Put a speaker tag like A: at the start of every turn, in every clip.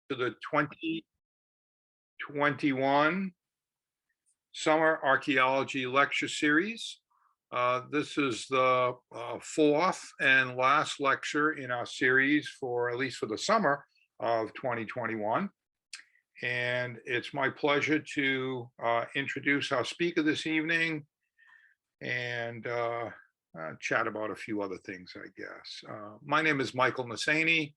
A: to the 2021 Summer Archaeology Lecture Series. This is the fourth and last lecture in our series for at least for the summer of 2021. And it's my pleasure to introduce our speaker this evening and chat about a few other things, I guess. My name is Michael Nassaney.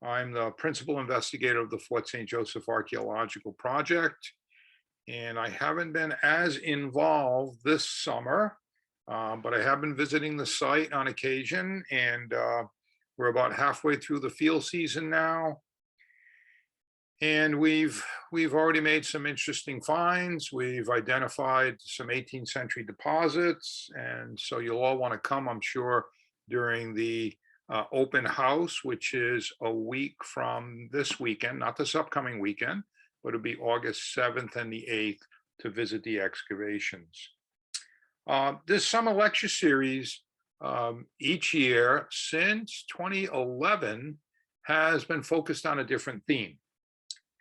A: I'm the principal investigator of the Fort St. Joseph Archaeological Project. And I haven't been as involved this summer, but I have been visiting the site on occasion, and we're about halfway through the field season now. And we've already made some interesting finds. We've identified some 18th century deposits, and so you'll all want to come, I'm sure, during the open house, which is a week from this weekend, not this upcoming weekend, but it'll be August 7th and the 8th to visit the excavations. This summer lecture series each year since 2011 has been focused on a different theme.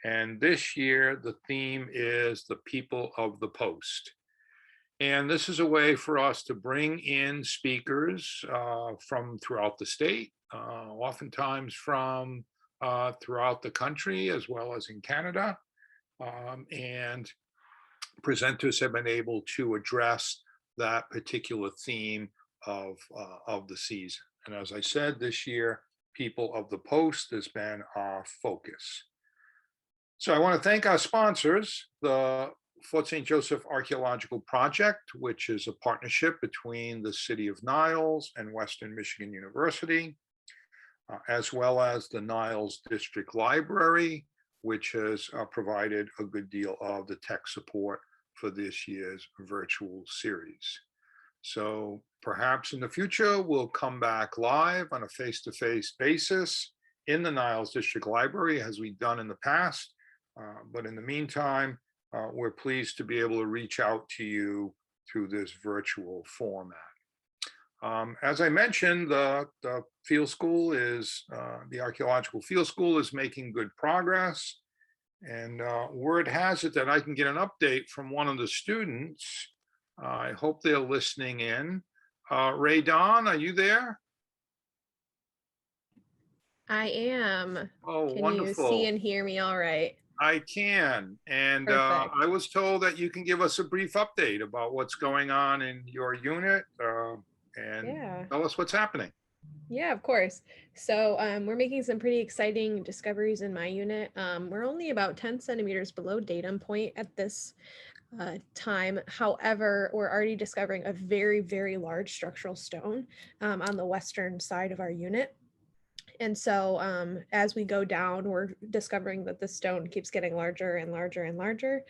A: And this year, the theme is the people of the post. And this is a way for us to bring in speakers from throughout the state, oftentimes from throughout the country, as well as in Canada. And presenters have been able to address that particular theme of the season. And as I said, this year, people of the post has been our focus. So I want to thank our sponsors, the Fort St. Joseph Archaeological Project, which is a partnership between the City of Niles and Western Michigan University, as well as the Niles District Library, which has provided a good deal of the tech support for this year's virtual series. So perhaps in the future, we'll come back live on a face-to-face basis in the Niles District Library, as we've done in the past. But in the meantime, we're pleased to be able to reach out to you through this virtual format. As I mentioned, the field school is, the Archaeological Field School is making good progress. And word has it that I can get an update from one of the students. I hope they're listening in. Ray Don, are you there?
B: I am.
A: Oh,
B: can
A: wonderful.
B: You see and hear me all right?
A: I can. And I was told that you can give us a brief update about what's going on in your unit and tell us what's happening.
B: Yeah, of course. So we're making some pretty exciting discoveries in my unit. We're only about 10 centimeters below datum point at this time. However, we're already discovering a very, very large structural stone on the western side of our unit. And so as we go down, we're discovering that the stone keeps getting larger and larger and larger.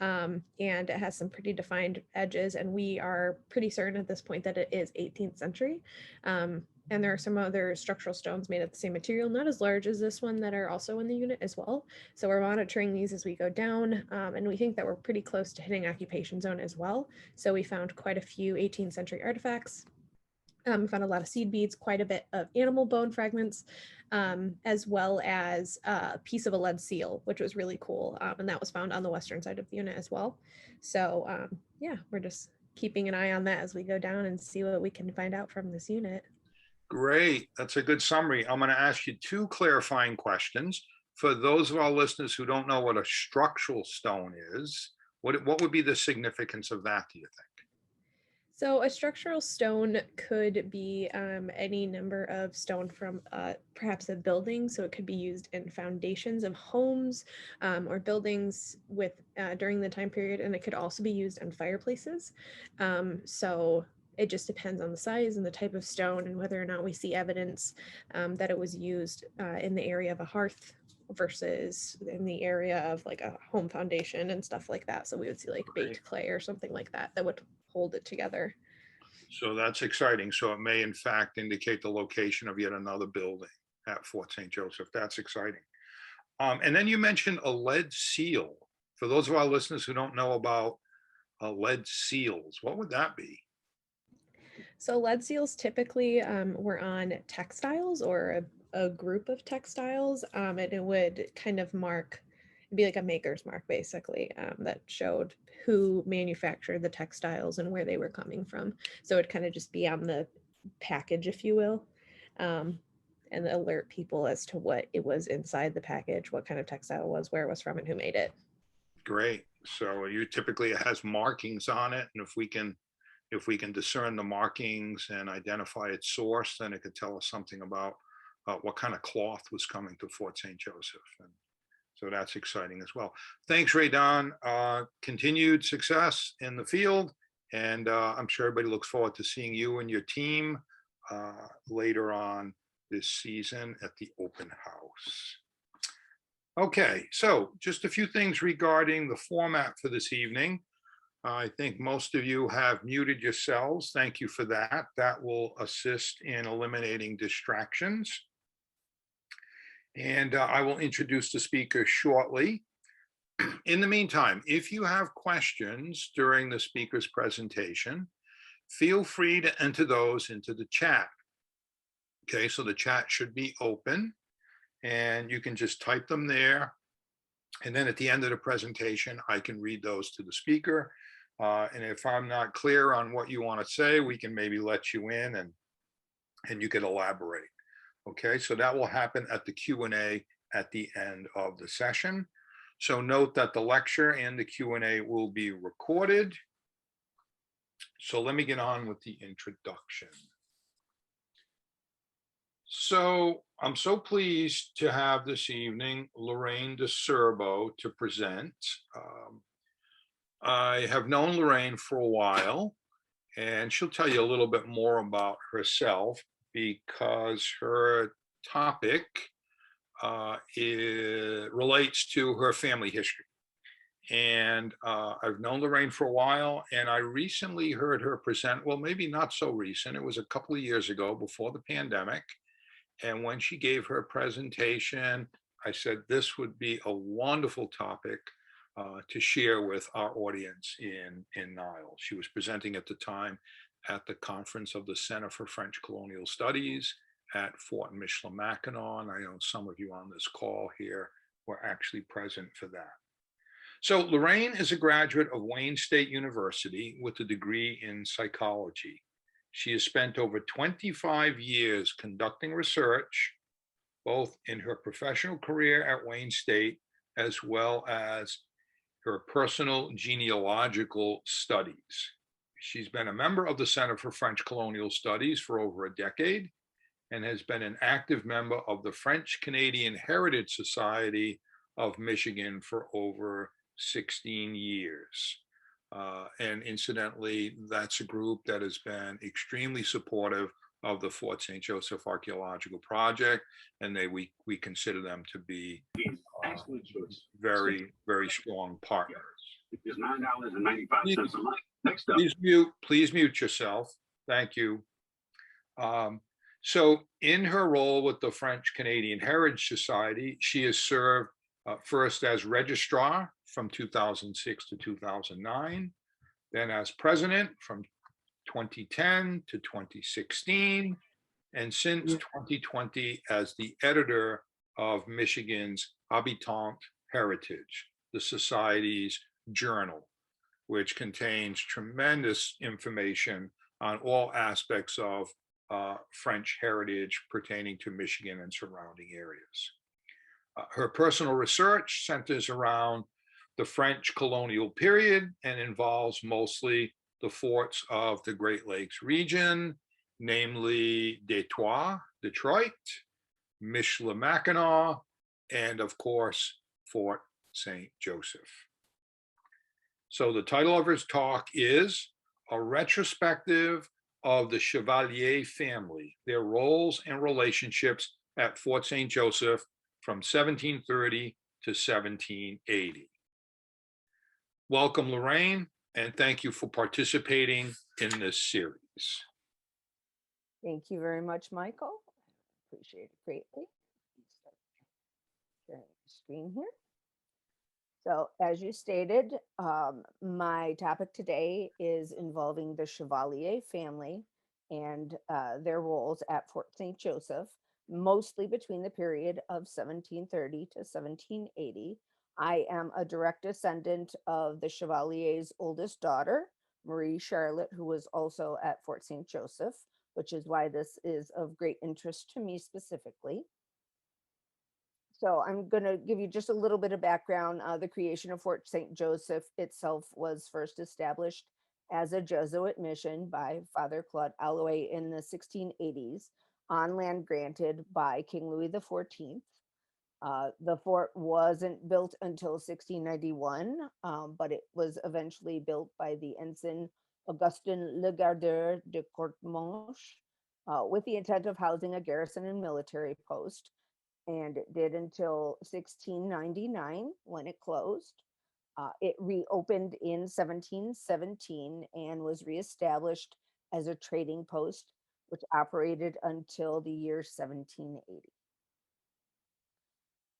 B: And it has some pretty defined edges. And we are pretty certain at this point that it is 18th century. And there are some other structural stones made of the same material, not as large as this one, that are also in the unit as well. So we're monitoring these as we go down. And we think that we're pretty close to hitting occupation zone as well. So we found quite a few 18th century artifacts. We found a lot of seed beads, quite a bit of animal bone fragments, as well as a piece of a lead seal, which was really cool. And that was found on the western side of the unit as well. So yeah, we're just keeping an eye on that as we go down and see what we can find out from this unit.
A: Great. That's a good summary. I'm going to ask you two clarifying questions. For those of our listeners who don't know what a structural stone is, what would be the significance of that, do you think?
B: So a structural stone could be any number of stone from perhaps a building. So it could be used in foundations of homes or buildings with during the time period, and it could also be used in fireplaces. So it just depends on the size and the type of stone and whether or not we see evidence that it was used in the area of a hearth versus in the area of like a home foundation and stuff like that. So we would see like baked clay or something like that that would hold it together.
A: So that's exciting. So it may in fact indicate the location of yet another building at Fort St. Joseph. That's exciting. And then you mentioned a lead seal. For those of our listeners who don't know about lead seals, what would that be?
B: So lead seals typically were on textiles or a group of textiles, and it would kind of it'd be like a maker's mark basically, that showed who manufactured the textiles and where they were coming from. So it'd kind of just be on the package, if you will, and alert people as to what it was inside the package, what kind of textile it was, where it was from, and who made it.
A: Great. So you typically it has markings on it, and if we can discern the markings and identify its source, then it could tell us something about what kind of cloth was coming to Fort St. Joseph. And so that's exciting as well. Thanks, Raydon. Continued success in the field. And I'm sure everybody looks forward to seeing you and your team later on this season at the open house. Okay, so just a few things regarding the format for this evening. I think most of you have muted yourselves. Thank you for that. That will assist in eliminating distractions. And I will introduce the speaker shortly. In the meantime, if you have questions during the speaker's presentation, feel free to enter those into the chat. Okay, so the chat should be open and you can just type them there. And then at the end of the presentation, I can read those to the speaker. And if I'm not clear on what you want to say, we can maybe let you in and you can elaborate. Okay, so that will happen at the Q&A at the end of the session. So note that the lecture and the Q&A will be recorded. So let me get on with the introduction. So I'm so pleased to have this evening Loraine DiCerbo to present. I have known Loraine for a while, and she'll tell you a little bit more about herself because her topic relates to her family history. And I've known Loraine for a while, and I recently heard her present, well, maybe not so recent, it was a couple of years ago before the pandemic. And when she gave her presentation, I said this would be a wonderful topic to share with our audience in Niles. She was presenting at the time at the conference of the Center for French Colonial Studies at Fort Michilimackinac. And I know some of you on this call here were actually present for that. So Loraine is a graduate of Wayne State University with a degree in psychology. She has spent over 25 years conducting research, both in her professional career at Wayne State, as well as her personal genealogical studies. She's been a member of the Center for French Colonial Studies for over a decade and has been an active member of the French Canadian Heritage Society of Michigan for over 16 years. And incidentally, that's a group that has been extremely supportive of the Fort St. Joseph Archaeological Project, and we consider them to be very, very strong partners.
C: It is $9.95 a month. Next up.
A: Please mute yourself. Thank you. So in her role with the French Canadian Heritage Society, she has served first as registrar from 2006 to 2009, then as president from 2010 to 2016, and since 2020 as the editor of Michigan's Habitant Heritage, the Society's journal, which contains tremendous information on all aspects of French heritage pertaining to Michigan and surrounding areas. Her personal research centers around the French colonial period and involves mostly the forts of the Great Lakes region, namely Detroit, Michilimackinac, and of course, Fort St. Joseph. So the title of his talk is A Retrospective of the Chevalier Family, Their Roles and Relationships at Fort St. Joseph from 1730 to 1780. Welcome, Loraine, and thank you for participating in this series.
D: Thank you very much, Michael. Appreciate it greatly. Sharing the screen here. So as you stated, my topic today is involving the Chevalier family and their roles at Fort St. Joseph mostly between the period of 1730 to 1780. I am a direct descendant of the Chevalier's oldest daughter, Marie Charlotte, who was also at Fort St. Joseph, which is why this is of great interest to me specifically. So I'm going to give you just a little bit of background. The creation of Fort St. Joseph itself was first established as a Jesuit mission by Father Claude Allouet in the 1680s on land granted by King Louis XIV. The fort wasn't built until 1691, but it was eventually built by the ensign Augustin Legardeur de Courtemanche with the intent of housing a garrison and military post, and it did until 1699 when it closed. It reopened in 1717 and was reestablished as a trading post, which operated until the year 1780.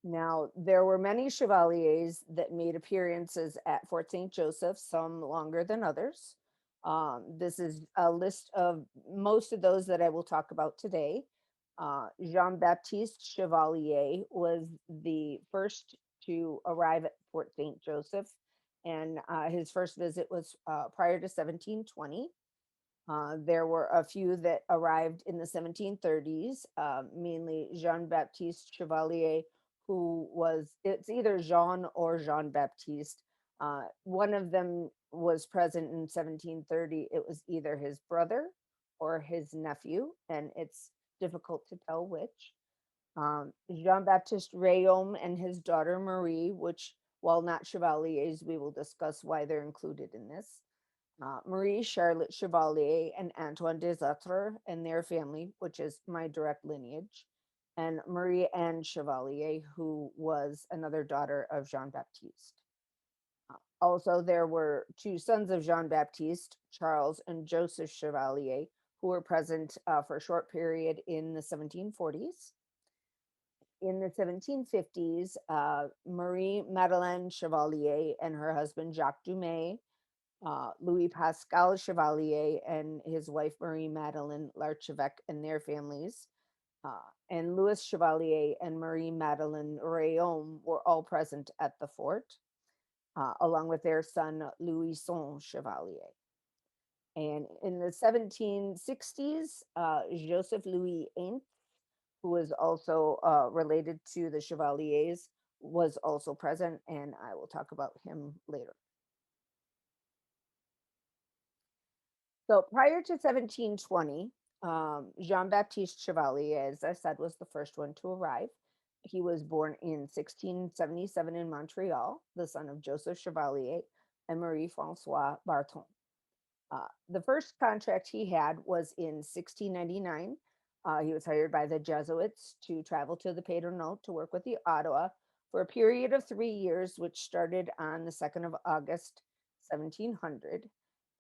D: Now, there were many chevaliers that made appearances at Fort St. Joseph, some longer than others. This is a list of most of those that I will talk about today. Jean-Baptiste Chevalier was the first to arrive at Fort St. Joseph, and his first visit was prior to 1720. There were a few that arrived in the 1730s, mainly Jean-Baptiste Chevalier, who was, it's either Jean or Jean-Baptiste. One of them was present in 1730. It was either his brother or his nephew, and it's difficult to tell which. Jean-Baptiste Rayom and his daughter Marie, which, while not chevaliers, we will discuss why they're included in this. Marie Charlotte Chevalier and Antoine Desâtres and their family, which is my direct lineage, and Marie Anne Chevalier, who was another daughter of Jean-Baptiste. Also, there were two sons of Jean-Baptiste, Charles and Joseph Chevalier, who were present for a short period in the 1740s. In the 1750s, Marie Madeleine Chevalier and her husband Jacques Dumais, Louis Pascal Chevalier and his wife Marie Madeleine Larchevec and their families, and Louis Chevalier and Marie Madeleine Rayom were all present at the fort, along with their son Louison Chevalier. And in the 1760s, Joseph Louis Ains, who was also related to the Chevaliers, was also present, and I will talk about him later. So prior to 1720, Jean-Baptiste Chevalier, as I said, was the first one to arrive. He was born in 1677 in Montreal, the son of Joseph Chevalier and Marie-Françoise Barton. The first contract he had was in 1699. He was hired by the Jesuits to travel to the Pays de Note to work with the Ottawa for a period of 3 years, which started on the 2nd of August, 1700.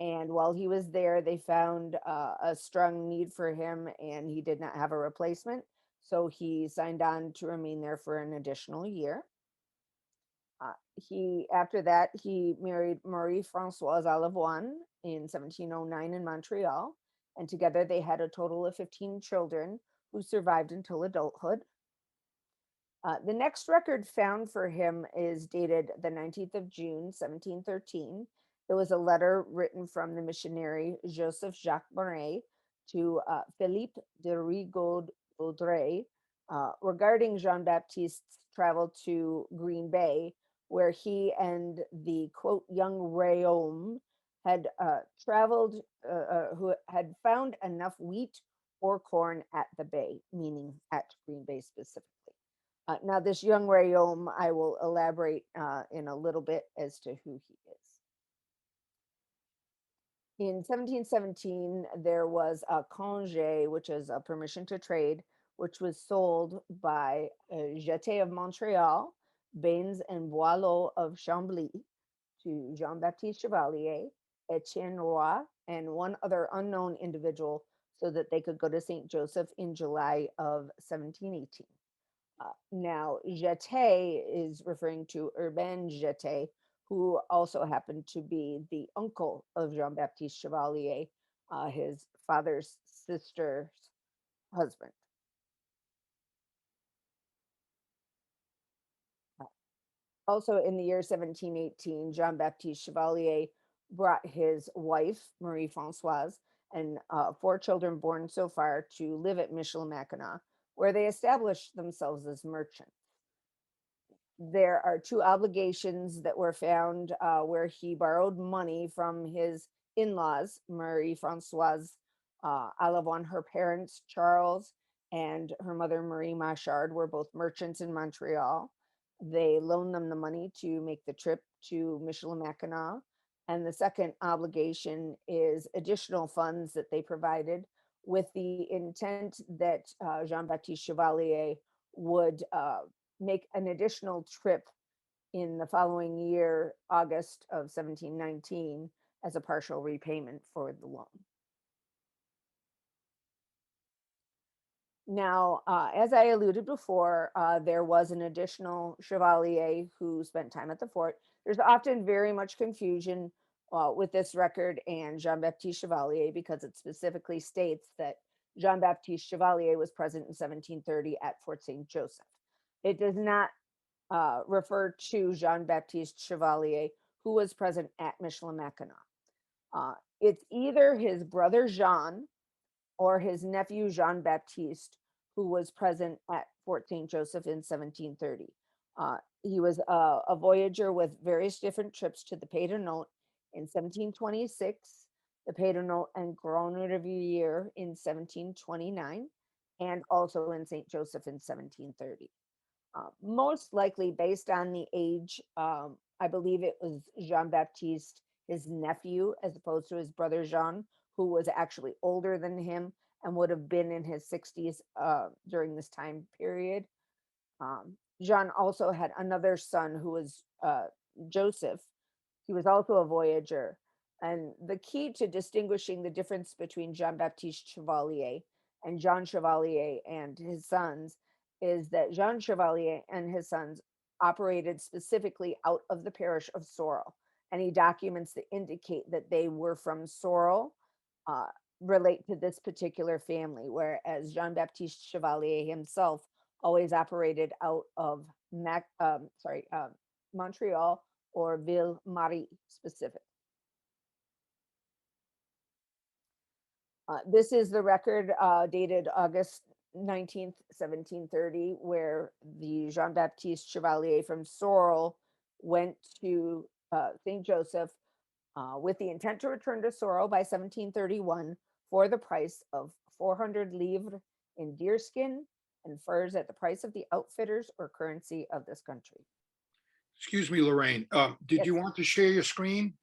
D: And while he was there, they found a strong need for him, and he did not have a replacement. So he signed on to remain there for an additional year. After that, he married Marie-Françoise Allavoine in 1709 in Montreal. And together they had a total of 15 children who survived until adulthood. The next record found for him is dated the 19th of June, 1713. It was a letter written from the missionary Joseph Jacques Marais to Philippe de Rigaud-Vaudreuil regarding Jean-Baptiste's travel to Green Bay, where he and the, quote, young Rayom had traveled, who had found enough wheat or corn at the bay, meaning at Green Bay specifically. Now, this young Rayom, I will elaborate in a little bit as to who he is. In 1717, there was a congé, which is a permission to trade, which was sold by Jeté of Montreal, Bains and Boileau of Chambly to Jean-Baptiste Chevalier, Etienne Roy, and one other unknown individual so that they could go to St. Joseph in July of 1718. Now, Jeté is referring to Urbain Jeté, who also happened to be the uncle of Jean-Baptiste Chevalier, his father's sister's husband. Also in the year 1718, Jean-Baptiste Chevalier brought his wife, Marie Françoise, and 4 children born so far to live at Michilimackinac, where they established themselves as merchants. There are 2 obligations that were found where he borrowed money from his in-laws, Marie Françoise Alavon. Her parents, Charles, and her mother, Marie Machard, were both merchants in Montreal. They loaned them the money to make the trip to Michilimackinac. And the second obligation is additional funds that they provided with the intent that Jean-Baptiste Chevalier would make an additional trip in the following year, August of 1719, as a partial repayment for the loan. Now, as I alluded before, there was an additional Chevalier who spent time at the fort. There's often very much confusion with this record and Jean-Baptiste Chevalier because it specifically states that Jean-Baptiste Chevalier was present in 1730 at Fort St. Joseph. It does not refer to Jean-Baptiste Chevalier, who was present at Michilimackinac. It's either his brother Jean or his nephew Jean-Baptiste, who was present at Fort St. Joseph in 1730. He was a voyager with various different trips to the Pays de Note in 1726, the Pays de Note and Grande Rivière in 1729, and also in St. Joseph in 1730. Most likely based on the age, I believe it was Jean-Baptiste, his nephew, as opposed to his brother Jean, who was actually older than him and would have been in his 60s during this time period. Jean also had another son who was Joseph. He was also a voyager. And the key to distinguishing the difference between Jean-Baptiste Chevalier and Jean Chevalier and his sons is that Jean Chevalier and his sons operated specifically out of the parish of Sorel. Any documents that indicate that they were from Sorel relate to this particular family, whereas Jean-Baptiste Chevalier himself always operated out of Montreal or Ville Marie specific. This is the record dated August 19th, 1730, where the Jean-Baptiste Chevalier from Sorel went to St. Joseph with the intent to return to Sorel by 1731 for the price of 400 livres in deerskin and furs at the price of the outfitters or currency of this country.
A: Excuse me, Loraine. Did you
D: Yes.
A: want to share your screen?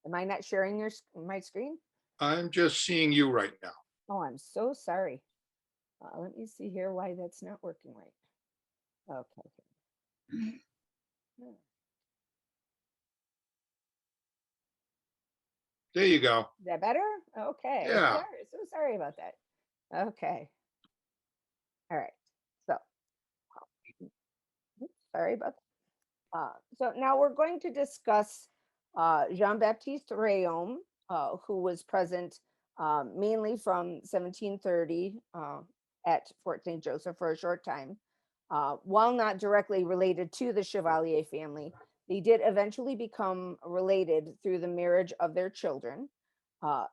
D: Am I not sharing my screen?
A: I'm just seeing you right now.
D: Oh, I'm so sorry. Let me see here why that's not working right. Okay.
A: There you go.
D: Is that better? Okay.
A: Yeah.
D: So sorry about that. Okay. All right. So, sorry about that. So now we're going to discuss Jean-Baptiste Rayom, who was present mainly from 1730 at Fort St. Joseph for a short time. While not directly related to the Chevalier family, they did eventually become related through the marriage of their children.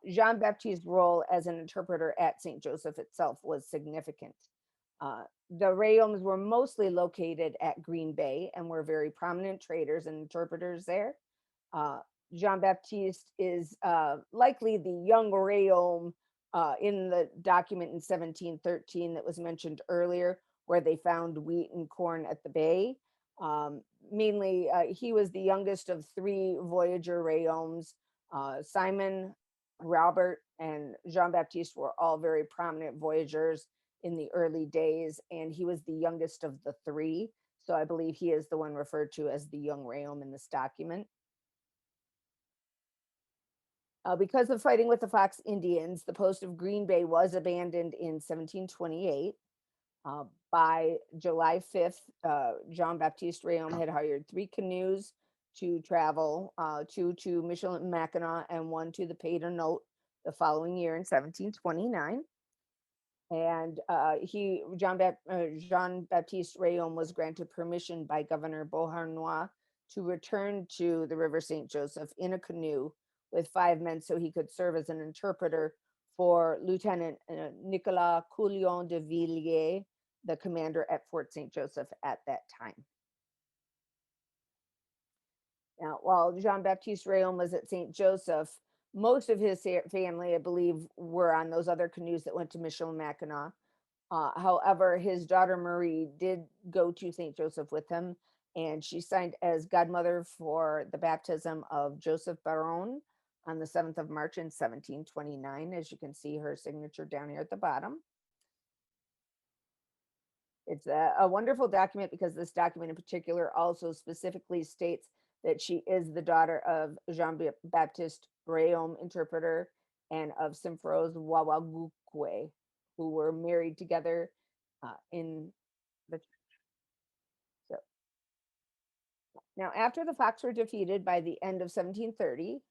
D: Jean-Baptiste's role as an interpreter at St. Joseph itself was significant. The Rayoms were mostly located at Green Bay and were very prominent traders and interpreters there. Jean-Baptiste is likely the young Rayom in the document in 1713 that was mentioned earlier, where they found wheat and corn at the bay. Mainly, he was the youngest of 3 voyager Rayoms. Simon, Robert, and Jean-Baptiste were all very prominent voyagers in the early days, and he was the youngest of the 3. So I believe he is the one referred to as the young Rayom in this document. Because of fighting with the Fox Indians, the post of Green Bay was abandoned in 1728. By July 5th, Jean-Baptiste Rayom had hired 3 canoes to travel, 2 to Michilimackinac and 1 to the Pays de Note the following year in 1729. And Jean-Baptiste Rayom was granted permission by Governor Beauharnois to return to the River St. Joseph in a canoe with 5 men so he could serve as an interpreter for Lieutenant Nicolas Coulon de Villiers, the commander at Fort St. Joseph at that time. Now, while Jean-Baptiste Rayom was at St. Joseph, most of his family, I believe, were on those other canoes that went to Michilimackinac. However, his daughter Marie did go to St. Joseph with him, and she signed as godmother for the baptism of Joseph Baron on the 7th of March in 1729. As you can see her signature down here at the bottom. It's a wonderful document because this document in particular also specifically states that she is the daughter of Jean-Baptiste Rayom, interpreter, and of Simfrose Wawagukwe, who were married together in the church. So now, after the Fox were defeated by the end of 1730,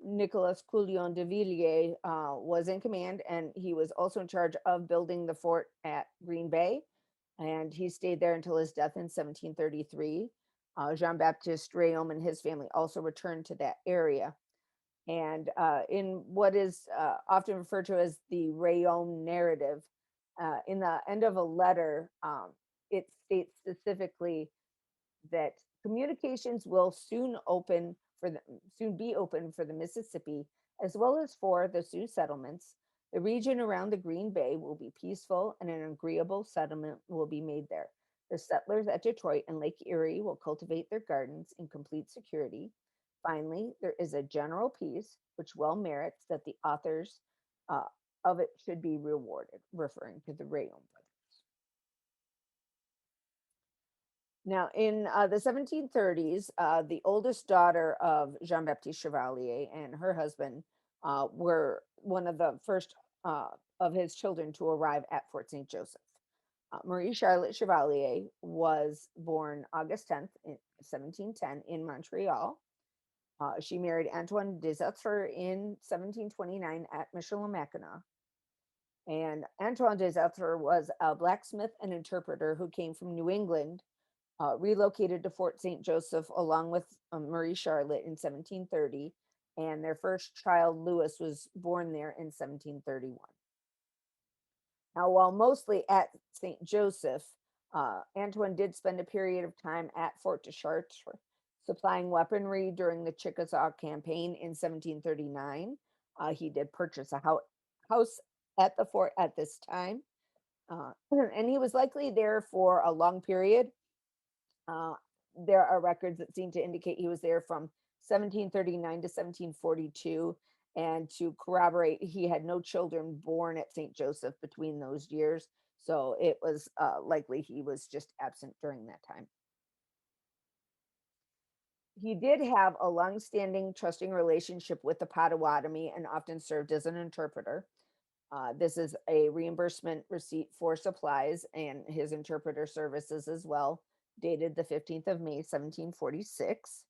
D: Nicolas Coulon de Villiers was in command, and he was also in charge of building the fort at Green Bay. And he stayed there until his death in 1733. Jean-Baptiste Rayom and his family also returned to that area. And in what is often referred to as the Rayom narrative, in the end of a letter, it states specifically that communications will soon be open for the Mississippi, as well as for the Sioux settlements. The region around the Green Bay will be peaceful, and an agreeable settlement will be made there. The settlers at Detroit and Lake Erie will cultivate their gardens in complete security. Finally, there is a general peace, which well merits that the authors of it should be rewarded, referring to the Rayom brothers. Now, in the 1730s, the oldest daughter of Jean-Baptiste Chevalier and her husband were one of the first of his children to arrive at Fort St. Joseph. Marie Charlotte Chevalier was born August 10th, in 1710 in Montreal. She married Antoine Desautres in 1729 at Michilimackinac. And Antoine Desautres was a blacksmith and interpreter who came from New England, relocated to Fort St. Joseph along with Marie Charlotte in 1730. And their first child, Louis, was born there in 1731. Now, while mostly at St. Joseph, Antoine did spend a period of time at Fort de Chartres, supplying weaponry during the Chickasaw campaign in 1739. He did purchase a house at the fort at this time, and he was likely there for a long period. There are records that seem to indicate he was there from 1739 to 1742. And to corroborate, he had no children born at St. Joseph between those years. So it was likely he was just absent during that time. He did have a long-standing trusting relationship with the Potawatomi and often served as an interpreter. This is a reimbursement receipt for supplies and his interpreter services as well, dated the 15th of May, 1746.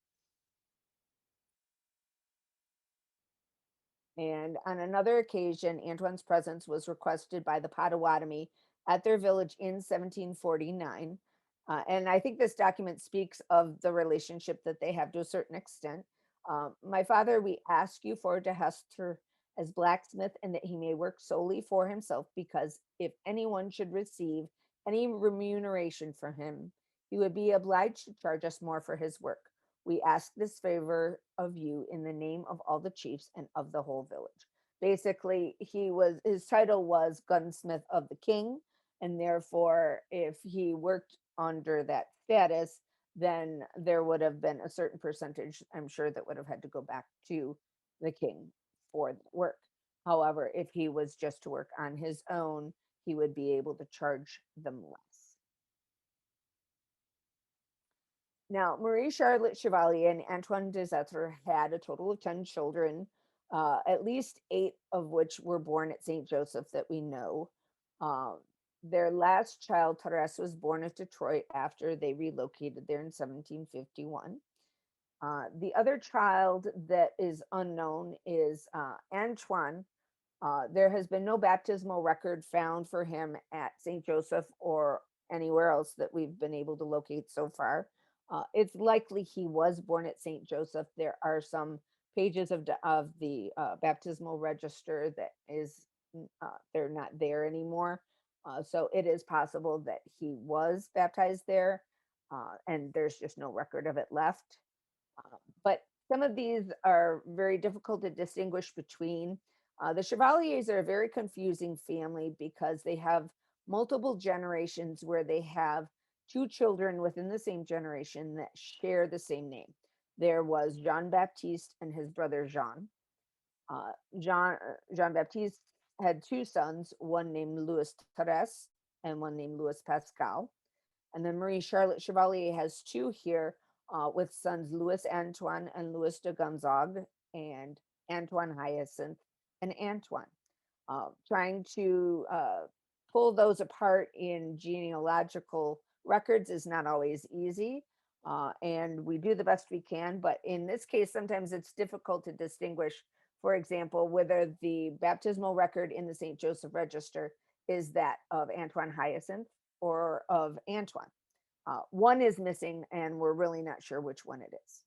D: And on another occasion, Antoine's presence was requested by the Potawatomi at their village in 1749. And I think this document speaks of the relationship that they have to a certain extent. My father, we ask you for De Hester as blacksmith, and that he may work solely for himself, because if anyone should receive any remuneration from him, he would be obliged to charge us more for his work. We ask this favor of you in the name of all the chiefs and of the whole village. Basically, his title was gunsmith of the king, and therefore, if he worked under that status, then there would have been a certain percentage, I'm sure, that would have had to go back to the king for the work. However, if he was just to work on his own, he would be able to charge them less. Now, Marie Charlotte Chevalier and Antoine Desautres had a total of 10 children, at least 8 of which were born at St. Joseph that we know. Their last child, Therese, was born at Detroit after they relocated there in 1751. The other child that is unknown is Antoine, There has been no baptismal record found for him at St. Joseph or anywhere else that we've been able to locate so far. It's likely he was born at St. Joseph. There are some pages of the baptismal register that is they're not there anymore. So it is possible that he was baptized there, and there's just no record of it left. But some of these are very difficult to distinguish between. The Chevaliers are a very confusing family because they have multiple generations where they have two children within the same generation that share the same name. There was Jean-Baptiste and his brother Jean. Jean-Baptiste had two sons, one named Louis Therese and one named Louis Pascal. And then Marie Charlotte Chevalier has two here with sons Louis Antoine and Louis de Gonzague and Antoine Hyacinth and Antoine. Trying to pull those apart in genealogical records is not always easy. And we do the best we can, but in this case, sometimes it's difficult to distinguish, for example, whether the baptismal record in the St. Joseph Register is that of Antoine Hyacinth or of Antoine. One is missing, and we're really not sure which one it is.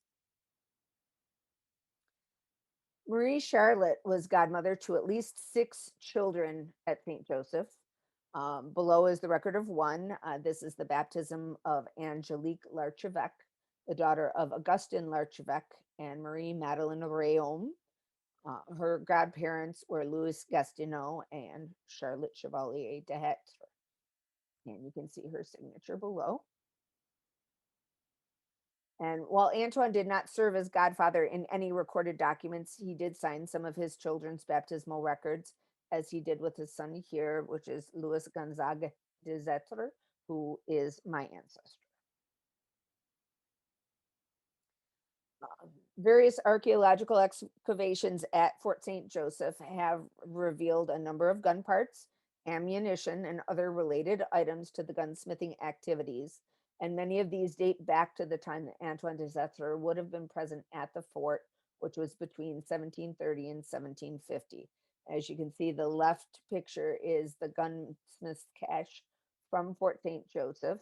D: Marie Charlotte was godmother to at least 6 children at St. Joseph. Below is the record of one. This is the baptism of Angelique Larchevec, the daughter of Augustin Larchevec and Marie Madeleine Rayom. Her godparents were Louis Gastineau and Charlotte Chevalier de Hêtre. And you can see her signature below. And while Antoine did not serve as godfather in any recorded documents, he did sign some of his children's baptismal records, as he did with his son here, which is Louis Gonzague de Zetre, who is my ancestor. Various archaeological excavations at Fort St. Joseph have revealed a number of gun parts, ammunition, and other related items to the gunsmithing activities. And many of these date back to the time that Antoine de Zetre would have been present at the fort, which was between 1730 and 1750. As you can see, the left picture is the gunsmith's cache from Fort St. Joseph.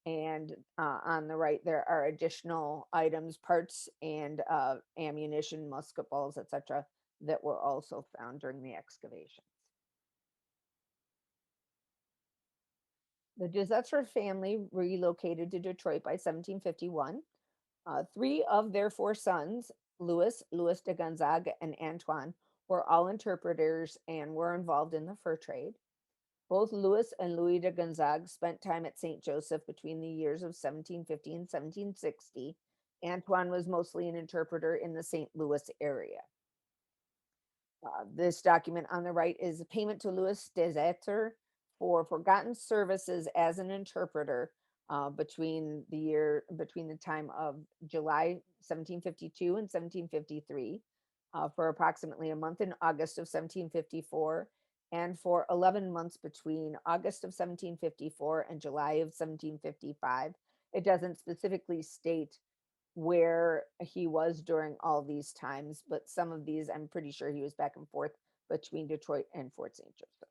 D: And on the right, there are additional items, parts, and ammunition, musket balls, etc., that were also found during the excavations. The de Zetre family relocated to Detroit by 1751. 3 of their 4 sons, Louis de Gonzague, and Antoine, were all interpreters and were involved in the fur trade. Both Louis and Louis de Gonzague spent time at St. Joseph between the years of 1750 and 1760. Antoine was mostly an interpreter in the St. Louis area. This document on the right is a payment to Louis de Zetre for forgotten services as an interpreter between the time of July 1752 and 1753 for approximately a month in August of 1754 and for 11 months between August of 1754 and July of 1755. It doesn't specifically state where he was during all these times, but some of these, I'm pretty sure he was back and forth between Detroit and Fort St. Joseph.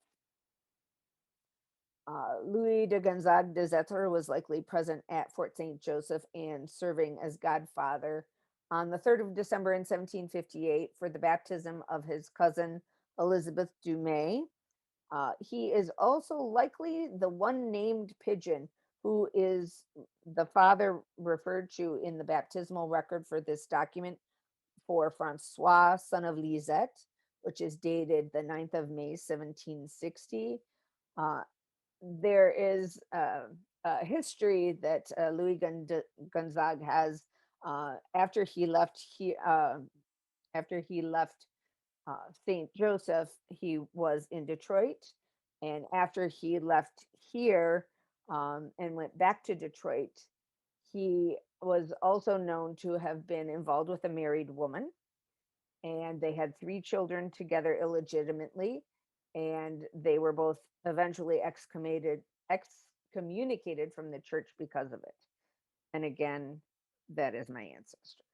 D: Louis de Gonzague de Zetre was likely present at Fort St. Joseph and serving as godfather on the 3rd of December in 1758 for the baptism of his cousin Elizabeth Dumais. He is also likely the one named pigeon who is the father referred to in the baptismal record for this document for Francois, son of Lisette, which is dated the 9th of May, 1760. There is a history that Louis Gonzague has after he left St. Joseph, he was in Detroit, and after he left here and went back to Detroit, he was also known to have been involved with a married woman, and they had 3 children together illegitimately, and they were both eventually excommunicated from the church because of it. And again, that is my ancestor.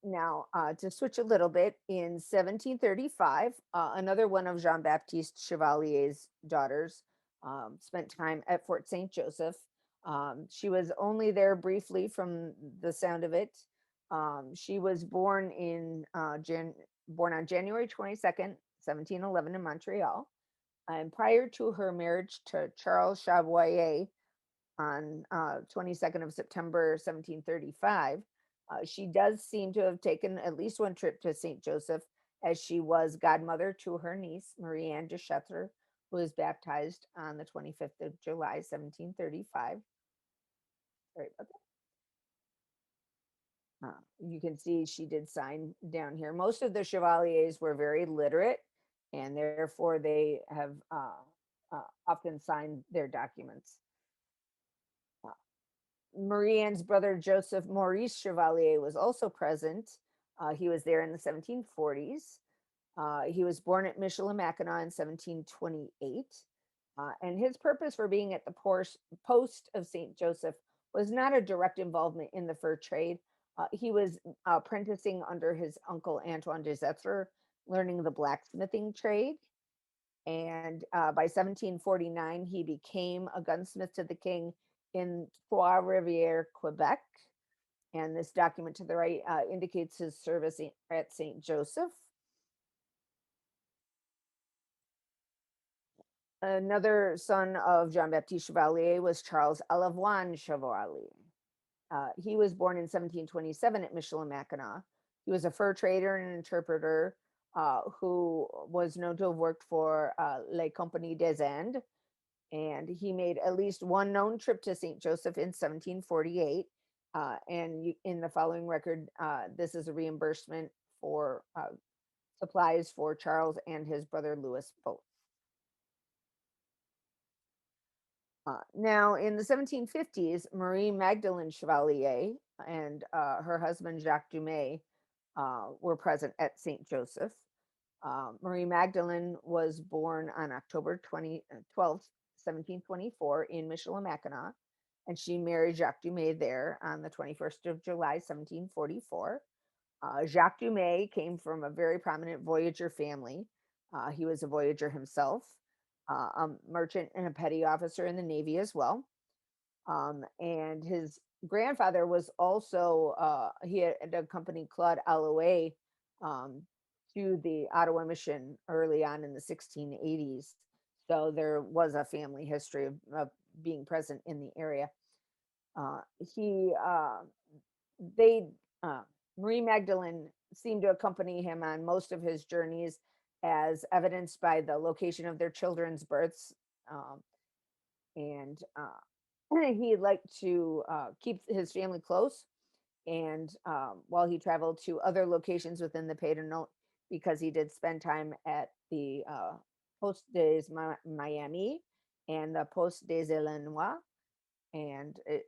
D: Now, to switch a little bit, in 1735, another one of Jean-Baptiste Chevalier's daughters spent time at Fort St. Joseph. She was only there briefly from the sound of it. She was born born on January 22nd, 1711 in Montreal. And prior to her marriage to Charles Chevalier on 22nd of September, 1735, she does seem to have taken at least one trip to St. Joseph, as she was godmother to her niece, Marie-Anne de Chevalier, who was baptized on the 25th of July, 1735. Sorry about that. You can see she did sign down here. Most of the Chevaliers were very literate, and therefore they have often signed their documents. Marie-Anne's brother Joseph Maurice Chevalier was also present. He was there in the 1740s. He was born at Michilimackinac in 1728. And his purpose for being at the post of St. Joseph was not a direct involvement in the fur trade. He was apprenticing under his uncle Antoine de Zetre, learning the blacksmithing trade. And by 1749, he became a gunsmith to the king in Trois-Rivières, Quebec. And this document to the right indicates his service at St. Joseph. Another son of Jean-Baptiste Chevalier was Charles Alevoine Chevalier. He was born in 1727 at Michilimackinac. He was a fur trader and interpreter who was known to have worked for Les Compagnies des Indes. And he made at least one known trip to St. Joseph in 1748. In the following record, this is a reimbursement for supplies for Charles and his brother Louis both. Now, in the 1750s, Marie Magdalene Chevalier and her husband Jacques Dumais were present at St. Joseph. Marie Magdalene was born on October 12th, 1724 in Michilimackinac, and she married Jacques Dumais there on the 21st of July, 1744. Jacques Dumais came from a very prominent voyager family. He was a voyager himself, a merchant and a petty officer in the Navy as well. And his grandfather was also, he had accompanied Claude Allouet to the Ottawa mission early on in the 1680s. So there was a family history of being present in the area. Marie Magdalene seemed to accompany him on most of his journeys, as evidenced by the location of their children's births. And he liked to keep his family close. And while he traveled to other locations within the Pays de Note, because he did spend time at the Poste des Miami and the Poste des Illinois. And it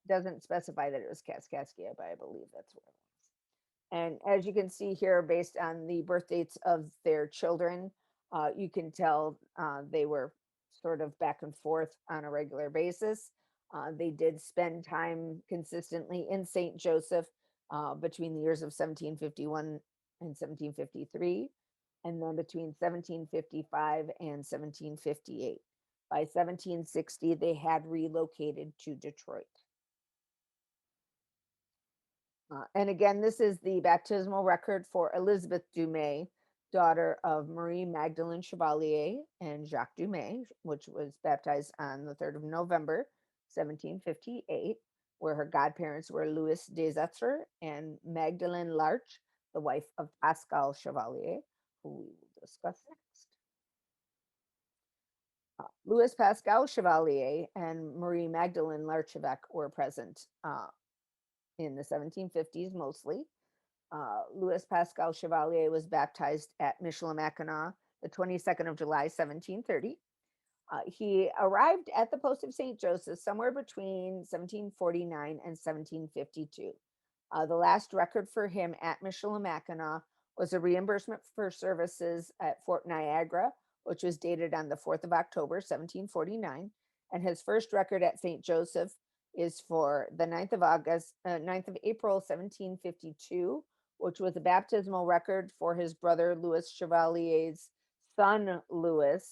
D: doesn't specify that it was Kaskaskia, but I believe that's where it was. And as you can see here, based on the birth dates of their children, you can tell they were sort of back and forth on a regular basis. They did spend time consistently in St. Joseph between the years of 1751 and 1753, and then between 1755 and 1758. By 1760, they had relocated to Detroit. And again, this is the baptismal record for Elizabeth Dumais, daughter of Marie Magdalene Chevalier and Jacques Dumais, which was baptized on the 3rd of November, 1758, where her godparents were Louis des Etres and Magdalene Larche, the wife of Pascal Chevalier, who we will discuss next. Louis Pascal Chevalier and Marie Magdalene Larchevec were present in the 1750s mostly. Louis Pascal Chevalier was baptized at Michilimackinac the 22nd of July, 1730. He arrived at the post of St. Joseph somewhere between 1749 and 1752. The last record for him at Michilimackinac was a reimbursement for services at Fort Niagara, which was dated on the 4th of October, 1749. And his first record at St. Joseph is for the 9th of April, 1752, which was a baptismal record for his brother Louis Chevalier's son Louis,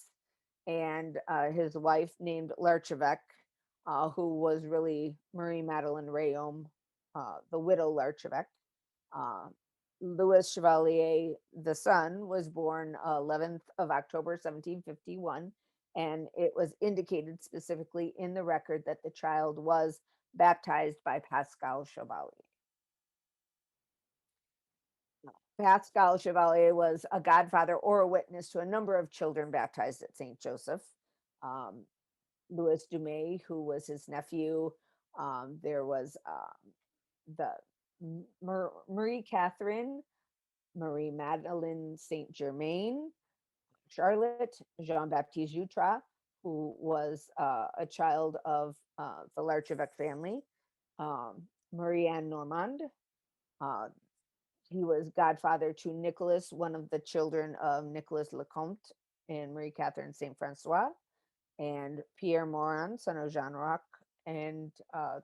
D: and his wife named Larchevec, who was really Marie Madeleine Rayom, the widow Larchevec. Louis Chevalier, the son, was born 11th of October 1751, and it was indicated specifically in the record that the child was baptized by Pascal Chevalier. Pascal Chevalier was a godfather or a witness to a number of children baptized at St. Joseph. Louis Dumais, who was his nephew. There was the Marie Catherine, Marie Madeleine Saint Germain, Charlotte, Jean-Baptiste Jutras, who was a child of the Larchevec family, Marie-Anne Normand. He was godfather to Nicholas, one of the children of Nicholas Lecomte and Marie Catherine Saint Francois, and Pierre Morin, son of Jean Roch, and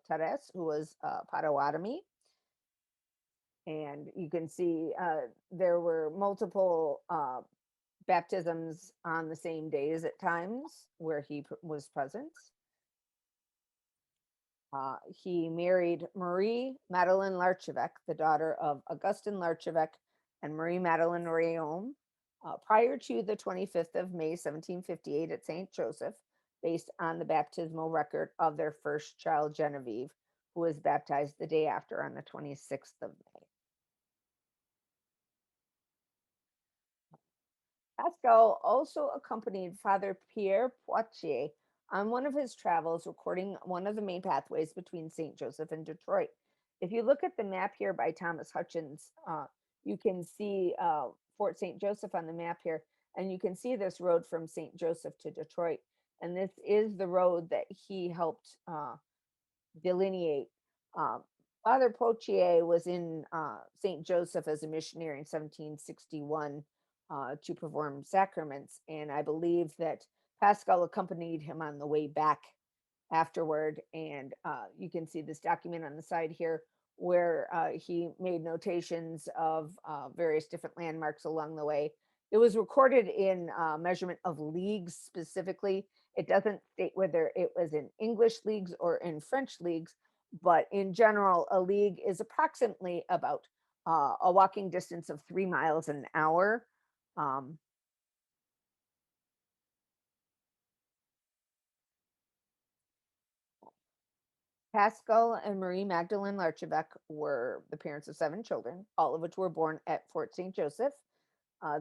D: Therese, who was Potawatomi. And you can see there were multiple baptisms on the same days at times where he was present. He married Marie Madeleine Larchevec, the daughter of Augustin Larchevec and Marie Madeleine Rayom, prior to the 25th of May, 1758 at St. Joseph, based on the baptismal record of their first child, Genevieve, who was baptized the day after on the 26th of May. Pascal also accompanied Father Pierre Poitier on one of his travels, recording one of the main pathways between St. Joseph and Detroit. If you look at the map here by Thomas Hutchins, you can see Fort St. Joseph on the map here, and you can see this road from St. Joseph to Detroit. And this is the road that he helped delineate. Father Poitier was in St. Joseph as a missionary in 1761 to perform sacraments. And I believe that Pascal accompanied him on the way back afterward. And you can see this document on the side here where he made notations of various different landmarks along the way. It was recorded in measurement of leagues specifically. It doesn't state whether it was in English leagues or in French leagues, but in general, a league is approximately about a walking distance of 3 miles an hour. Pascal and Marie Magdalene Larchevec were the parents of 7 children, all of which were born at Fort St. Joseph.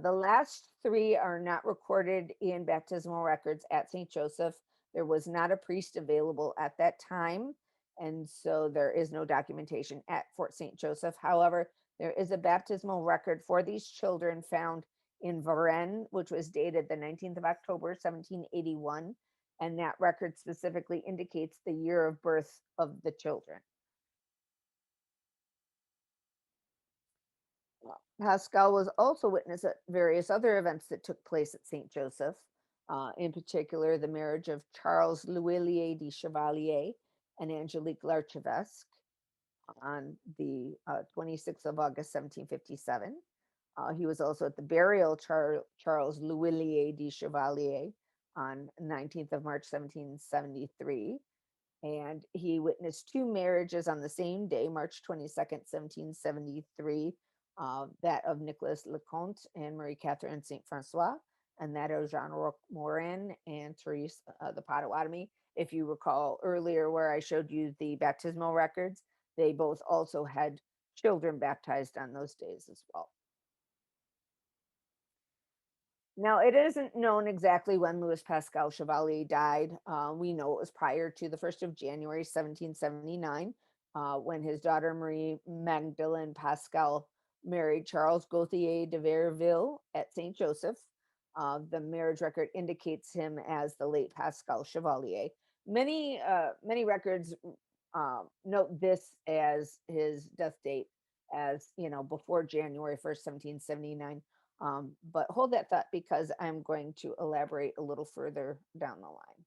D: The last 3 are not recorded in baptismal records at St. Joseph. There was not a priest available at that time, and so there is no documentation at Fort St. Joseph. However, there is a baptismal record for these children found in Varennes, which was dated the 19th of October, 1781, and that record specifically indicates the year of birth of the children. Pascal was also witness at various other events that took place at St. Joseph, in particular the marriage of Charles Louis de Chevalier and Angelique Larchevec on the 26th of August, 1757. He was also at the burial of Charles Louis de Chevalier on 19th of March, 1773. And he witnessed 2 marriages on the same day, March 22nd, 1773, that of Nicholas Lecomte and Marie Catherine Saint Francois, and that of Jean Roch Morin and Therese the Potawatomi. If you recall earlier where I showed you the baptismal records, they both also had children baptized on those days as well. Now, it isn't known exactly when Louis Pascal Chevalier died. We know it was prior to the 1st of January, 1779, when his daughter Marie Magdalene Pascal married Charles Gauthier de Verville at St. Joseph. The marriage record indicates him as the late Pascal Chevalier. Many records note this as his death date, as before January 1st, 1779. But hold that thought, because I'm going to elaborate a little further down the line.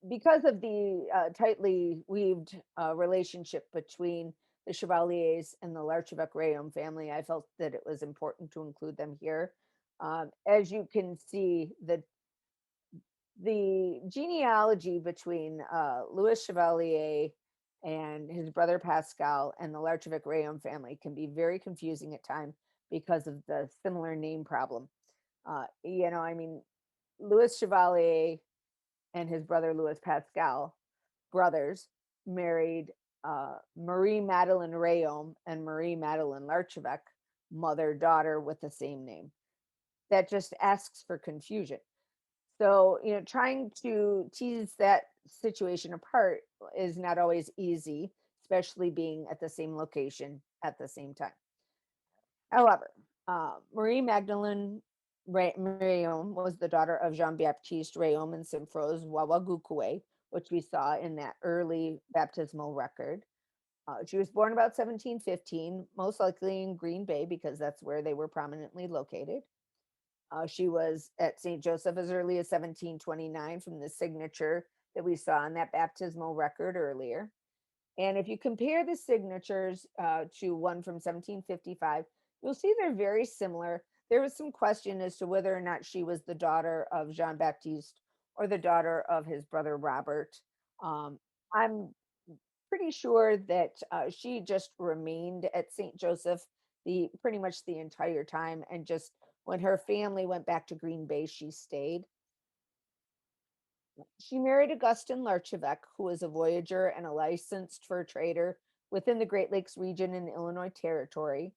D: Because of the tightly weaved relationship between the Chevaliers and the Larchevec Rayom family, I felt that it was important to include them here. As you can see, the genealogy between Louis Chevalier and his brother Pascal and the Larchevec Rayom family can be very confusing at times because of the similar name problem. I mean, Louis Chevalier and his brother Louis Pascal, brothers, married Marie Madeleine Rayom and Marie Madeleine Larchevec, mother daughter with the same name. That just asks for confusion. So, trying to tease that situation apart is not always easy, especially being at the same location at the same time. However, Marie Magdalene Rayom was the daughter of Jean-Baptiste Rayom and Simfrose Wawagukwe, which we saw in that early baptismal record. She was born about 1715, most likely in Green Bay because that's where they were prominently located. She was at St. Joseph as early as 1729 from the signature that we saw in that baptismal record earlier. And if you compare the signatures to one from 1755, you'll see they're very similar. There was some question as to whether or not she was the daughter of Jean-Baptiste or the daughter of his brother Robert. I'm pretty sure that she just remained at St. Joseph pretty much the entire time, and just when her family went back to Green Bay, she stayed. She married Augustin Larchevec, who was a voyager and a licensed fur trader within the Great Lakes region in Illinois Territory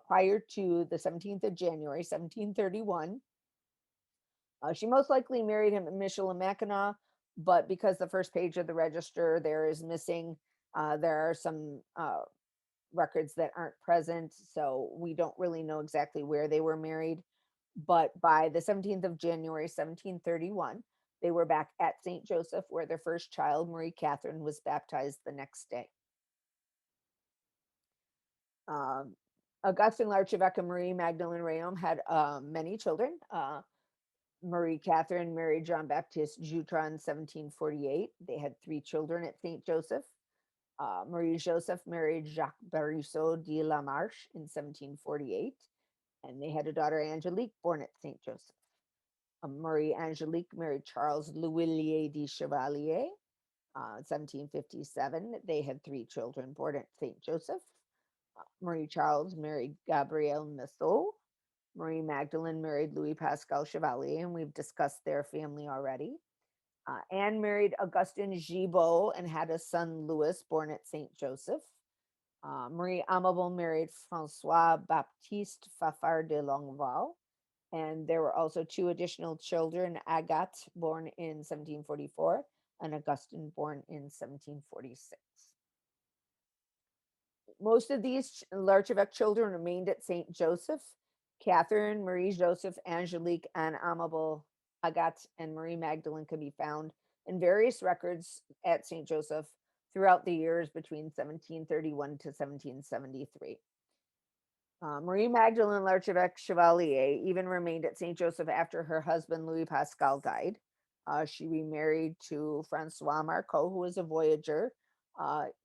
D: prior to the 17th of January, 1731. She most likely married him at Michilimackinac, but because the first page of the register there is missing, there are some records that aren't present, so we don't really know exactly where they were married. But by the 17th of January, 1731, they were back at St. Joseph, where their first child, Marie Catherine, was baptized the next day. Augustin Larchevec and Marie Magdalene Rayom had many children. Marie Catherine married Jean-Baptiste Jutras in 1748. They had 3 children at St. Joseph. Marie Joseph married Jacques Barisseau de la Marche in 1748, and they had a daughter, Angelique, born at St. Joseph. Marie Angelique married Charles Louillier de Chevalier in 1757. They had 3 children born at St. Joseph. Marie Charles married Gabrielle Massot. Marie Magdalene married Louis Pascal Chevalier, and we've discussed their family already. Anne married Augustin Gibault and had a son, Louis, born at St. Joseph. Marie Amable married Francois Baptiste Fafard de Longueval. And there were also 2 additional children, Agathe, born in 1744, and Augustin, born in 1746. Most of these Larchevec children remained at St. Joseph. Catherine, Marie Joseph, Angelique, Anne Amable, Agathe, and Marie Magdalene can be found in various records at St. Joseph throughout the years between 1731 to 1773. Marie Magdalene Larchevec Chevalier even remained at St. Joseph after her husband Louis Pascal died. She remarried to Francois Marcot, who was a voyager.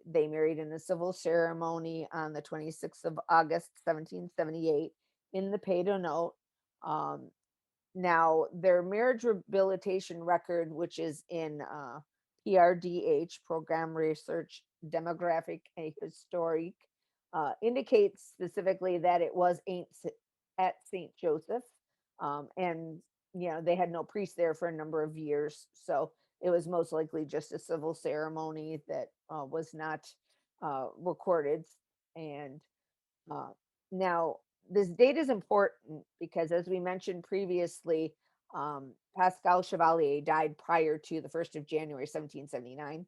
D: They married in a civil ceremony on the 26th of August, 1778 in the Pays d'Honneur. Now, their marriage rehabilitation record, which is in PRDH, Program Research Demographic and Historique, indicates specifically that it was at St. Joseph. And, they had no priest there for a number of years. So it was most likely just a civil ceremony that was not recorded. And now, this date is important because, as we mentioned previously, Pascal Chevalier died prior to the 1st of January, 1779.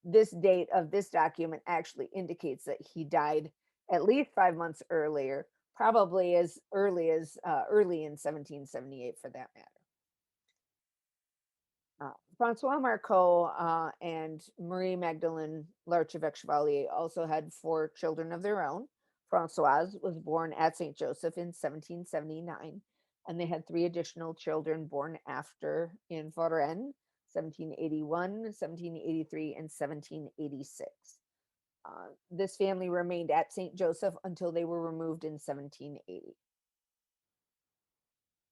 D: This date of this document actually indicates that he died at least 5 months earlier, probably as early in 1778 for that matter. Francois Marcot and Marie Magdalene Larchevec Chevalier also had 4 children of their own. Francoise was born at St. Joseph in 1779, and they had 3 additional children born after in Varennes, 1781, 1783, and 1786. This family remained at St. Joseph until they were removed in 1780.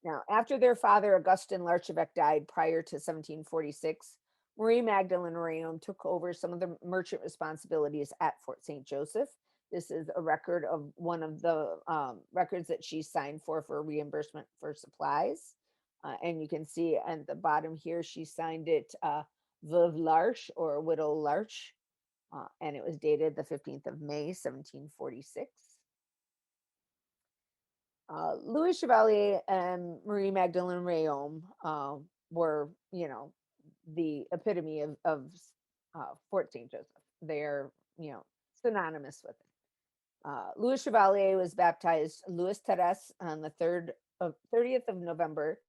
D: Now, after their father, Augustin Larchevec, died prior to 1746, Marie Magdalene Rayom took over some of the merchant responsibilities at Fort St. Joseph. This is a record of one of the records that she signed for reimbursement for supplies. And you can see at the bottom here, she signed it Veuve Larche, or Widow Larche, and it was dated the 15th of May, 1746. Louis Chevalier and Marie Magdalene Rayom were, the epitome of Fort St. Joseph. They're, synonymous with it. Louis Chevalier was baptized Louis Therese on the 30th of November,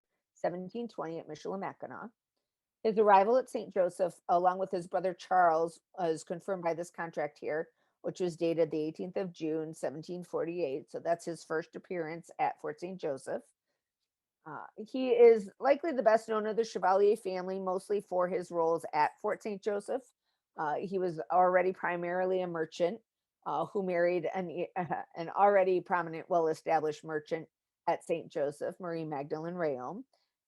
D: 1720 at Michilimackinac. His arrival at St. Joseph, along with his brother Charles, is confirmed by this contract here, which was dated the 18th of June, 1748. So that's his first appearance at Fort St. Joseph. He is likely the best known of the Chevalier family, mostly for his roles at Fort St. Joseph. He was already primarily a merchant who married an already prominent, well-established merchant at St. Joseph, Marie Magdalene Rayom.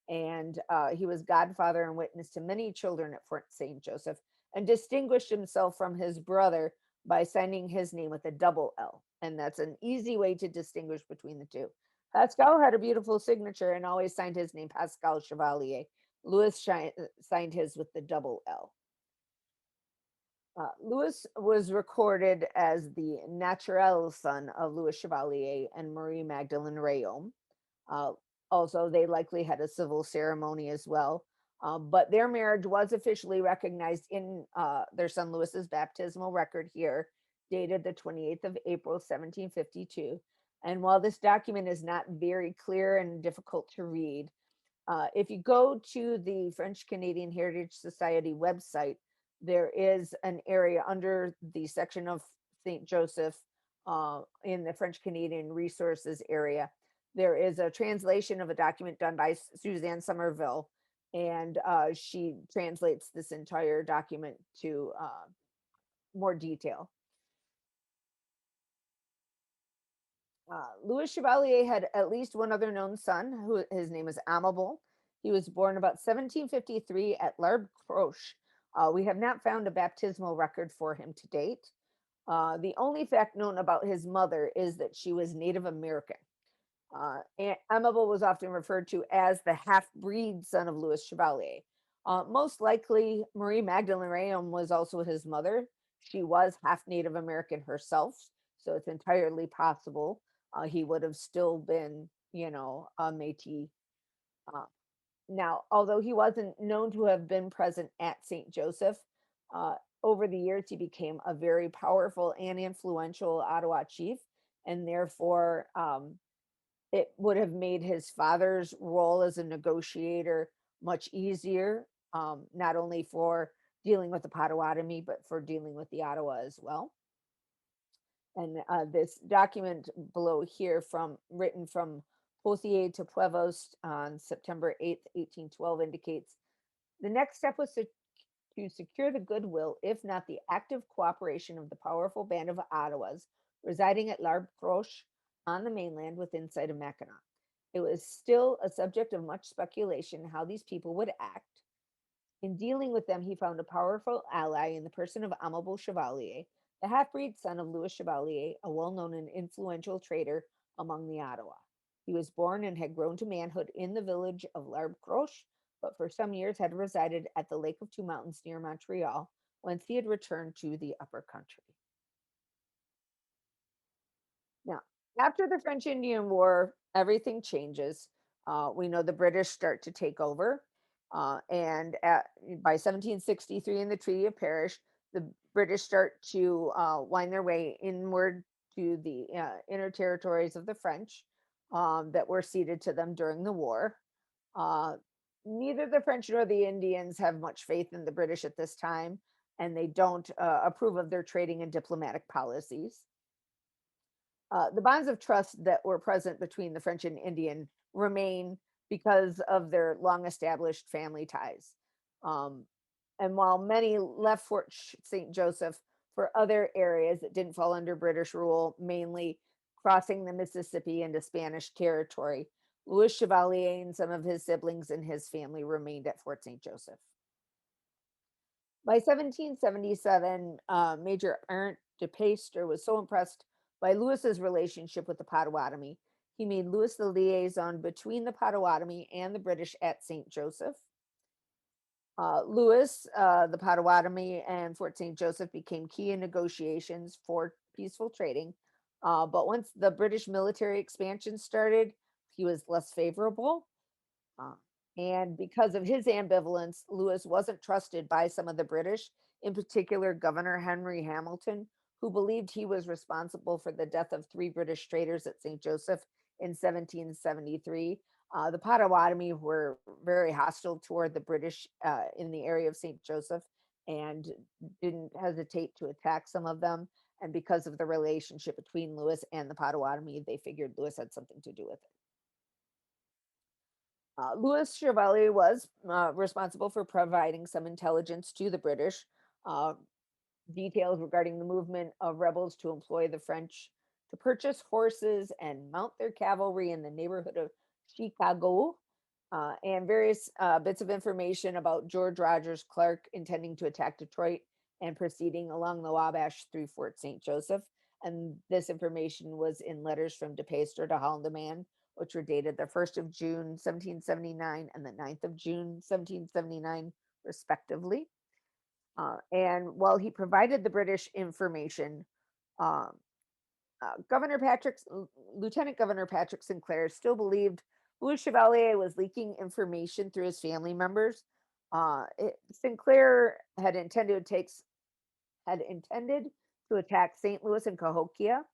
D: And he was godfather and witness to many children at Fort St. Joseph, and distinguished himself from his brother by signing his name with a double L. And that's an easy way to distinguish between the two. Pascal had a beautiful signature and always signed his name Pascal Chevalier. Louis signed his with the double L. Louis was recorded as the natural son of Louis Chevalier and Marie Magdalene Rayom. Also, they likely had a civil ceremony as well. But their marriage was officially recognized in their son Louis's baptismal record here, dated the 28th of April, 1752. And while this document is not very clear and difficult to read, if you go to the French Canadian Heritage Society website, there is an area under the section of St. Joseph in the French Canadian Resources area. There is a translation of a document done by Suzanne Somerville, and she translates this entire document to more detail. Louis Chevalier had at least one other known son, who his name is Amable. He was born about 1753 at Larchevec. We have not found a baptismal record for him to date. The only fact known about his mother is that she was Native American. Amable was often referred to as the half-breed son of Louis Chevalier. Most likely, Marie Magdalene Rayom was also his mother. She was half Native American herself, so it's entirely possible he would have still been, a Métis. Now, although he wasn't known to have been present at St. Joseph, over the years he became a very powerful and influential Ottawa chief, and therefore it would have made his father's role as a negotiator much easier, not only for dealing with the Potawatomi, but for dealing with the Ottawa as well. And this document below here, written from Pothier to Puevos on September 8th, 1812, indicates the next step was to secure the goodwill, if not the active cooperation of the powerful band of Ottawas residing at Larchevec on the mainland within sight of Mackinac. It was still a subject of much speculation how these people would act. In dealing with them, he found a powerful ally in the person of Amable Chevalier, the half-breed son of Louis Chevalier, a well-known and influential trader among the Ottawa. He was born and had grown to manhood in the village of Larchevec, but for some years had resided at the Lake of Two Mountains near Montreal, whence he had returned to the upper country. Now, after the French Indian War, everything changes. We know the British start to take over. And by 1763 in the Treaty of Paris, the British start to wind their way inward to the inner territories of the French that were ceded to them during the war. Neither the French nor the Indians have much faith in the British at this time, and they don't approve of their trading and diplomatic policies. The bonds of trust that were present between the French and Indian remain because of their long established family ties. And while many left Fort St. Joseph for other areas that didn't fall under British rule, mainly crossing the Mississippi into Spanish territory. Louis Chevalier and some of his siblings and his family remained at Fort St. Joseph. By 1777, Major Arndt de Peyster was so impressed by Louis's relationship with the Potawatomi, he made Louis the liaison between the Potawatomi and the British at St. Joseph. Louis, the Potawatomi, and Fort St. Joseph became key in negotiations for peaceful trading. But once the British military expansion started, he was less favorable. And because of his ambivalence, Louis wasn't trusted by some of the British, in particular Governor Henry Hamilton, who believed he was responsible for the death of 3 British traders at St. Joseph in 1773. The Potawatomi were very hostile toward the British in the area of St. Joseph and didn't hesitate to attack some of them. And because of the relationship between Louis and the Potawatomi, they figured Louis had something to do with it. Louis Chevalier was responsible for providing some intelligence to the British, details regarding the movement of rebels to employ the French to purchase horses and mount their cavalry in the neighborhood of Chicago, and various bits of information about George Rogers Clark intending to attack Detroit and proceeding along the Wabash through Fort St. Joseph. And this information was in letters from De Peyster to Haldimand, which were dated the 1st of June, 1779 and the 9th of June, 1779, respectively. And while he provided the British information, Lieutenant Governor Patrick Sinclair still believed Louis Chevalier was leaking information through his family members. Sinclair had intended to attack St. Louis and Cahokia,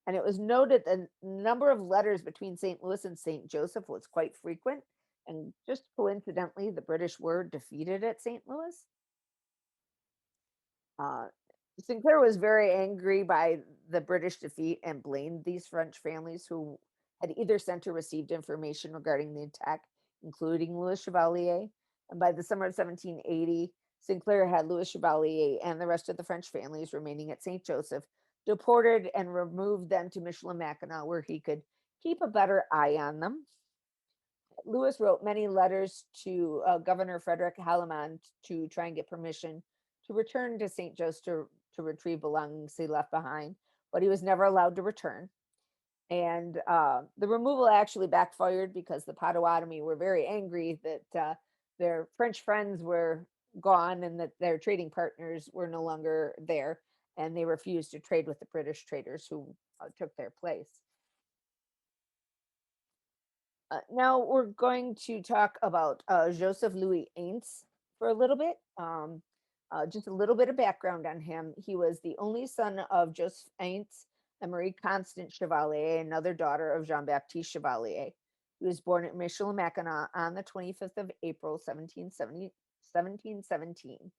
D: and it was noted the number of letters between St. Louis and St. Joseph was quite frequent, and just coincidentally, the British were defeated at St. Louis. Sinclair was very angry by the British defeat and blamed these French families who had either sent or received information regarding the attack, including Louis Chevalier. And by the summer of 1780, Sinclair had Louis Chevalier and the rest of the French families remaining at St. Joseph deported and removed them to Michilimackinac, where he could keep a better eye on them. Louis wrote many letters to Governor Frederick Haldimand to try and get permission to return to St. Joseph to retrieve belongings he left behind, but he was never allowed to return. And the removal actually backfired because the Potawatomi were very angry that their French friends were gone and that their trading partners were no longer there, and they refused to trade with the British traders who took their place. Now we're going to talk about Joseph Louis Ains for a little bit. Just a little bit of background on him. He was the only son of Joseph Ains and Marie Constance Chevalier, another daughter of Jean-Baptiste Chevalier. He was born at Michilimackinac on the 25th of April, 1717.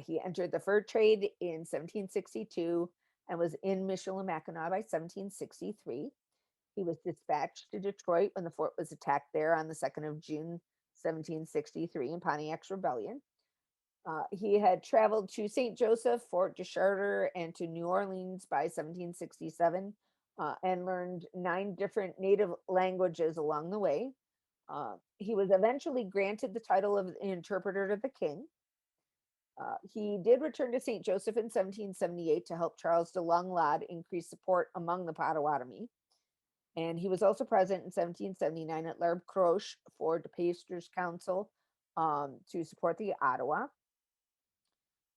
D: He entered the fur trade in 1762 and was in Michilimackinac by 1763. He was dispatched to Detroit when the fort was attacked there on the 2nd of June, 1763 in Pontiac's Rebellion. He had traveled to St. Joseph, Fort Deschartres, and to New Orleans by 1767 and learned 9 different native languages along the way. He was eventually granted the title of interpreter to the king. He did return to St. Joseph in 1778 to help Charles de Langlade increase support among the Potawatomi. And he was also present in 1779 at L'Arbre Croche for De Peyster's council to support the Ottawa.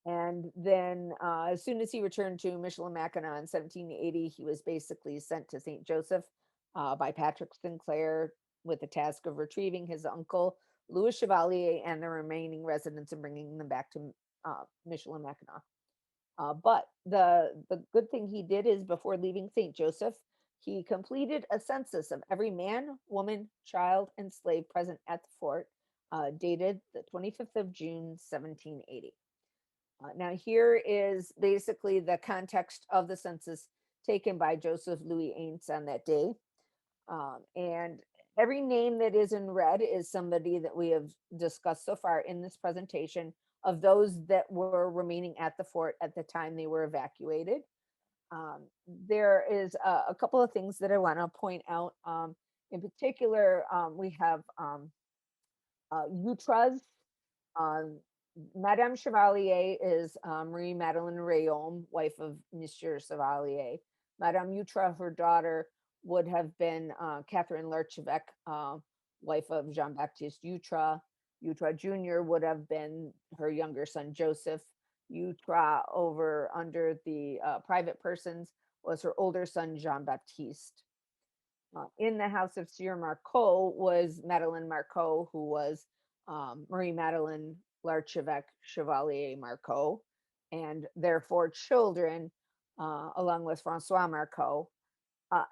D: And then as soon as he returned to Michilimackinac in 1780, he was basically sent to St. Joseph by Patrick Sinclair with the task of retrieving his uncle, Louis Chevalier, and the remaining residents and bringing them back to Michilimackinac. But the good thing he did is before leaving St. Joseph, he completed a census of every man, woman, child, and slave present at the fort, dated the 25th of June, 1780. Now here is basically the context of the census taken by Joseph Louis Ains on that day. And every name that is in red is somebody that we have discussed so far in this presentation, of those that were remaining at the fort at the time they were evacuated. There is a couple of things that I want to point out. In particular, we have Utras. Madame Chevalier is Marie Madeleine Rayom, wife of Monsieur Chevalier. Madame Utra, her daughter, would have been Catherine Larchevec, wife of Jean-Baptiste Utra. Utra Jr. would have been her younger son, Joseph. Utra, over under the private persons, was her older son, Jean-Baptiste. In the house of Sieur Marcot was Madeleine Marcot, who was Marie Madeleine Larchevec Chevalier Marcot, and their 4 children, along with Francois Marcot.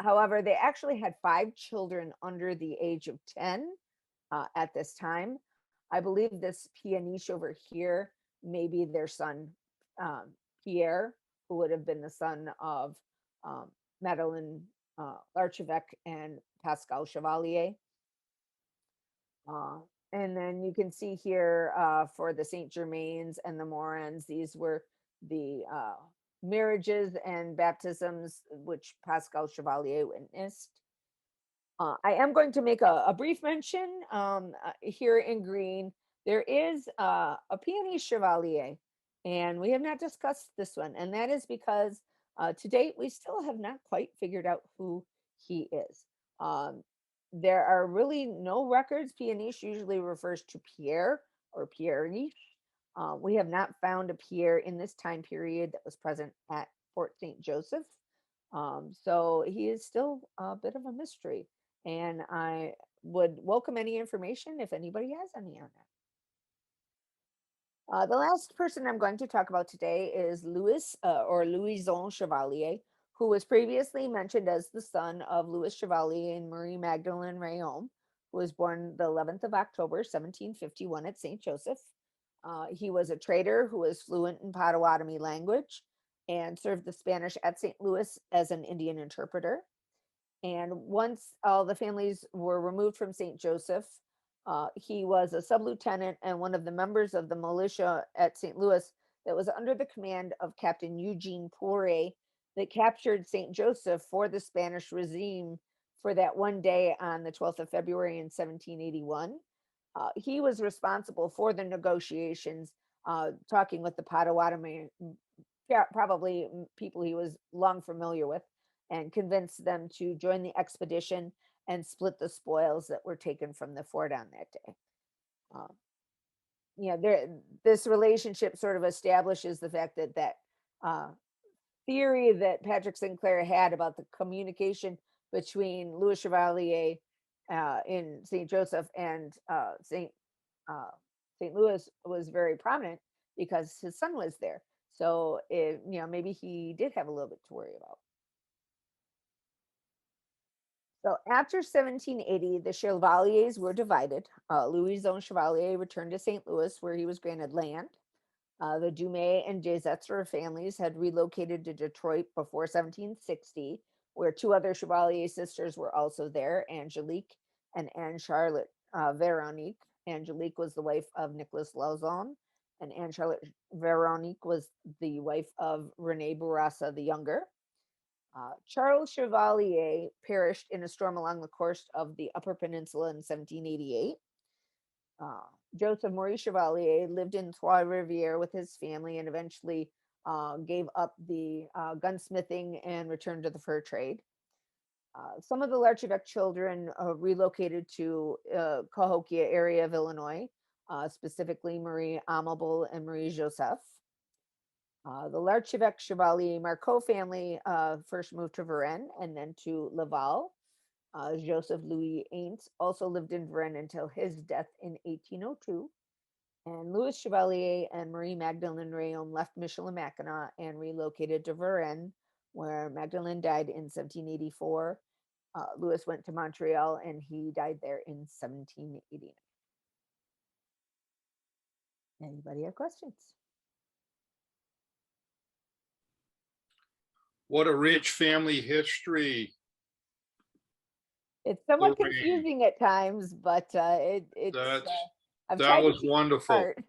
D: However, they actually had 5 children under the age of 10 at this time. I believe this Pianiche over here may be their son, Pierre, who would have been the son of Madeleine Larchevec and Pascal Chevalier. And then you can see here for the Saint Germains and the Morans, these were the marriages and baptisms which Pascal Chevalier witnessed. I am going to make a brief mention here in green. There is a Peony Chevalier, and we have not discussed this one, and that is because to date we still have not quite figured out who he is. There are really no records. Pianiche usually refers to Pierre or Pierre-Niche. We have not found a Pierre in this time period that was present at Fort St. Joseph. So he is still a bit of a mystery. And I would welcome any information if anybody has any on that. The last person I'm going to talk about today is Louis or Louison Chevalier, who was previously mentioned as the son of Louis Chevalier and Marie Magdalene Rayom, who was born the 11th of October, 1751 at St. Joseph. He was a trader who was fluent in Potawatomi language and served the Spanish at St. Louis as an Indian interpreter. And once all the families were removed from St. Joseph, he was a sub-lieutenant and one of the members of the militia at St. Louis that was under the command of Captain Eugene Poirier that captured St. Joseph for the Spanish regime for that one day on the 12th of February in 1781. He was responsible for the negotiations, talking with the Potawatomi, probably people he was long familiar with, and convinced them to join the expedition and split the spoils that were taken from the fort on that day. This relationship sort of establishes the fact that theory that Patrick Sinclair had about the communication between Louis Chevalier in St. Joseph and St. Louis was very prominent because his son was there. So maybe he did have a little bit to worry about. So after 1780, the Chevaliers were divided. Louison Chevalier returned to St. Louis, where he was granted land. The Dumais and Desetre families had relocated to Detroit before 1760, where 2 other Chevalier sisters were also there, Angelique and Anne Charlotte Veronique. Angelique was the wife of Nicholas Lauzon, and Anne Charlotte Veronique was the wife of Rene Bourassa the Younger. Charles Chevalier perished in a storm along the coast of the Upper Peninsula in 1788. Joseph Maurice Chevalier lived in Trois-Rivières with his family and eventually gave up the gunsmithing and returned to the fur trade. Some of the Larchevec children relocated to Cahokia area of Illinois, specifically Marie Amable and Marie Joseph. The Larchevec Chevalier Marcot family first moved to Varennes and then to Laval. Joseph Louis Ains also lived in Varennes until his death in 1802. And Louis Chevalier and Marie Magdalene Rayom left Michilimackinac and relocated to Varennes, where Magdalene died in 1784. Louis went to Montreal and he died there in 1789. Anybody have questions?
A: What a rich family history.
D: It's somewhat
A: Loraine.
D: confusing at times, but it's I've
A: That
D: tried to
A: was
D: keep it
A: wonderful.
D: apart.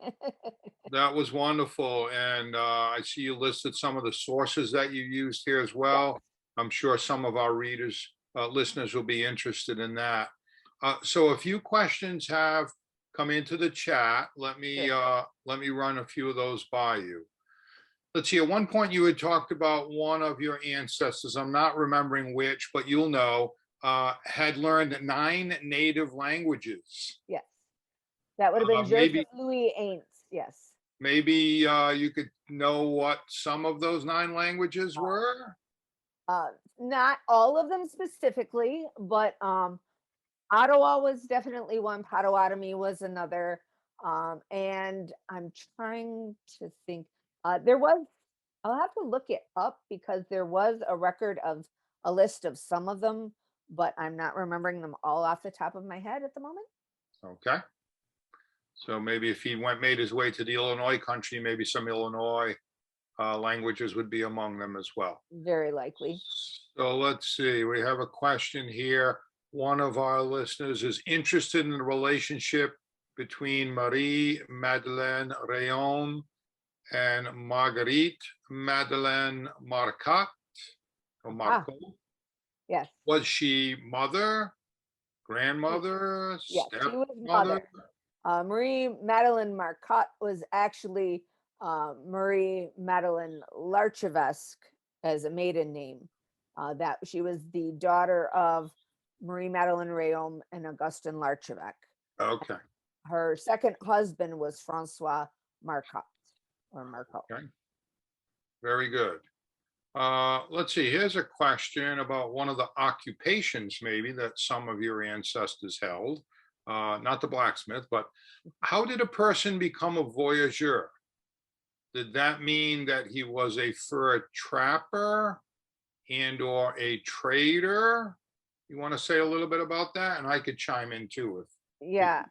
A: That was wonderful. And I see you listed some of the sources that you used here as well. I'm sure some of our readers, listeners will be interested in that. So a few questions have come into the chat. Let me run a few of those by you. Let's see, at one point you had talked about one of your ancestors, I'm not remembering which, but you'll know, had learned 9 native languages.
D: Yes. That would have been
A: Maybe
D: Joseph Louis Ains. Yes.
A: Maybe you could know what some of those 9 languages were?
D: Not all of them specifically, but Ottawa was definitely one. Potawatomi was another. And I'm trying to think. There was, I'll have to look it up because there was a record of a list of some of them, but I'm not remembering them all off the top of my head at the moment.
A: Okay. So maybe if he made his way to the Illinois country, maybe some Illinois languages would be among them as well.
D: Very likely.
A: So let's see, we have a question here. One of our listeners is interested in the relationship between Marie-Madeleine Rayom and Marguerite Madeleine Marcotte. Or Marcotte.
D: Yes.
A: Was she mother, grandmother,
D: Yes, she was
A: stepmother?
D: mother. Marie Madeleine Marcotte was actually Marie Madeleine Larchevec as a maiden name. That she was the daughter of Marie Madeleine Rayom and Augustin Larchevec.
A: Okay.
D: Her second husband was Francois Marcotte or Marcotte.
A: Okay. Very good. Let's see, here's a question about one of the occupations maybe that some of your ancestors held. Not the blacksmith, but how did a person become a voyageur? Did that mean that he was a fur trapper and or a trader? You want to say a little bit about that? And I could chime in too if
D: Yeah,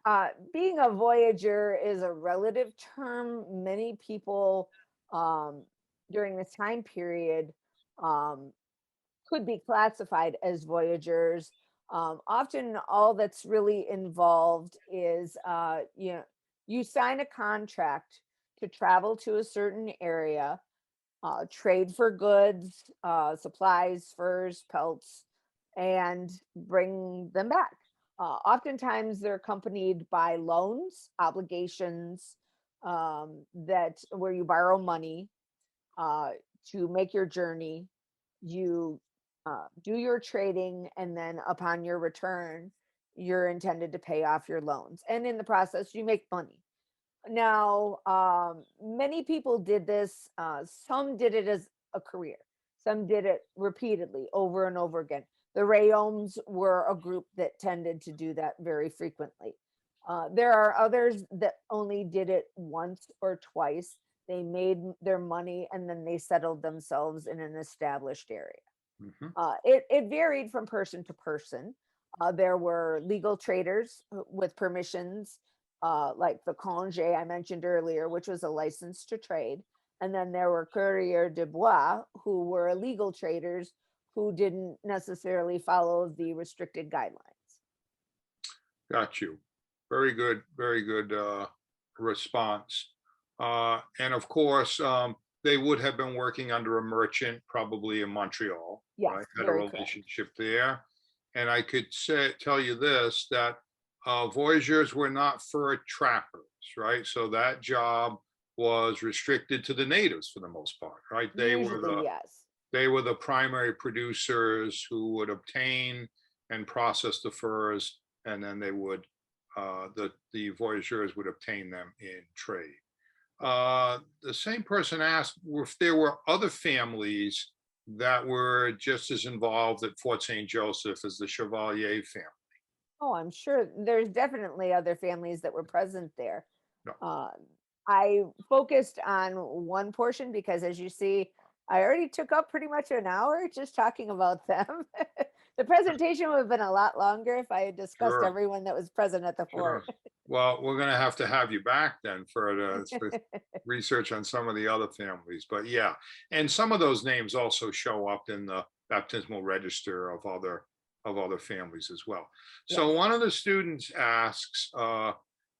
D: being a voyager is a relative term. Many people during this time period could be classified as voyagers. Often, all that's really involved is you sign a contract to travel to a certain area, trade for goods, supplies, furs, pelts, and bring them back. Oftentimes, they're accompanied by loans, obligations, that where you borrow money to make your journey. You do your trading, and then upon your return, you're intended to pay off your loans. And in the process, you make money. Now, many people did this. Some did it as a career. Some did it repeatedly over and over again. The Rayoms were a group that tended to do that very frequently. There are others that only did it once or twice. They made their money and then they settled themselves in an established area. It varied from person to person. There were legal traders with permissions, like the congé I mentioned earlier, which was a license to trade. And then there were coureurs de bois, who were illegal traders who didn't necessarily follow the restricted guidelines.
A: Got you. Very good response. And of course, they would have been working under a merchant, probably in Montreal.
D: Yes,
A: right? Had a relationship there. And I could tell you this, that voyageurs were not fur trappers, right? So that job was restricted to the natives for the most part, right? They were the primary producers who would obtain and process the furs, and then they would the voyageurs would obtain them in trade. The same person asked if there were other families that were just as involved at Fort St. Joseph as the Chevalier family.
D: Oh, I'm sure there's definitely other families that were present there.
A: No.
D: I focused on one portion because, as you see, I already took up pretty much an hour just talking about them. The presentation would have been a lot longer if I had discussed everyone that was present at the fort.
A: Well, we're going to have you back then for research on some of the other families. But yeah, and some of those names also show up in the baptismal register of other families as well. So one of the students asks,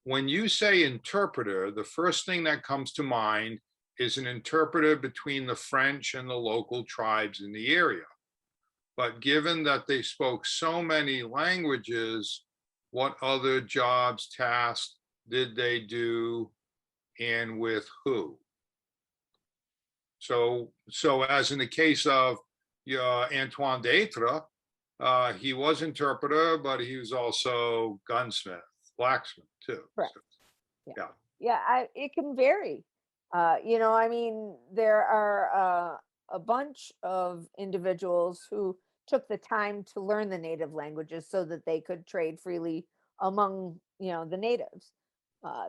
A: when you say interpreter, the first thing that comes to mind is an interpreter between the French and the local tribes in the area. But given that they spoke so many languages, what other jobs, tasks did they do, and with who? So as in the case of Antoine d'Etre, he was interpreter, but he was also gunsmith, blacksmith too.
D: Correct.
A: So,
D: Yeah. Yeah, it can vary. You know, I mean, there are a bunch of individuals who took the time to learn the native languages so that they could trade freely among, you know, the natives.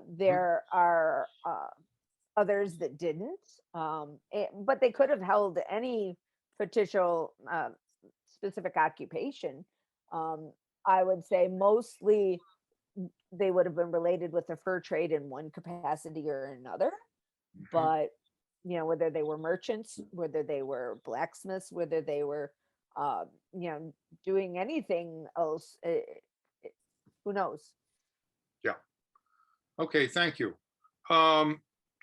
D: There are others that didn't, but they could have held any particular specific occupation. Um, I would say mostly they would have been related with the fur trade in one capacity or another. But you know, whether they were merchants, whether they were blacksmiths, whether they were you know, doing anything else, who knows?
A: yeah. Okay, thank you.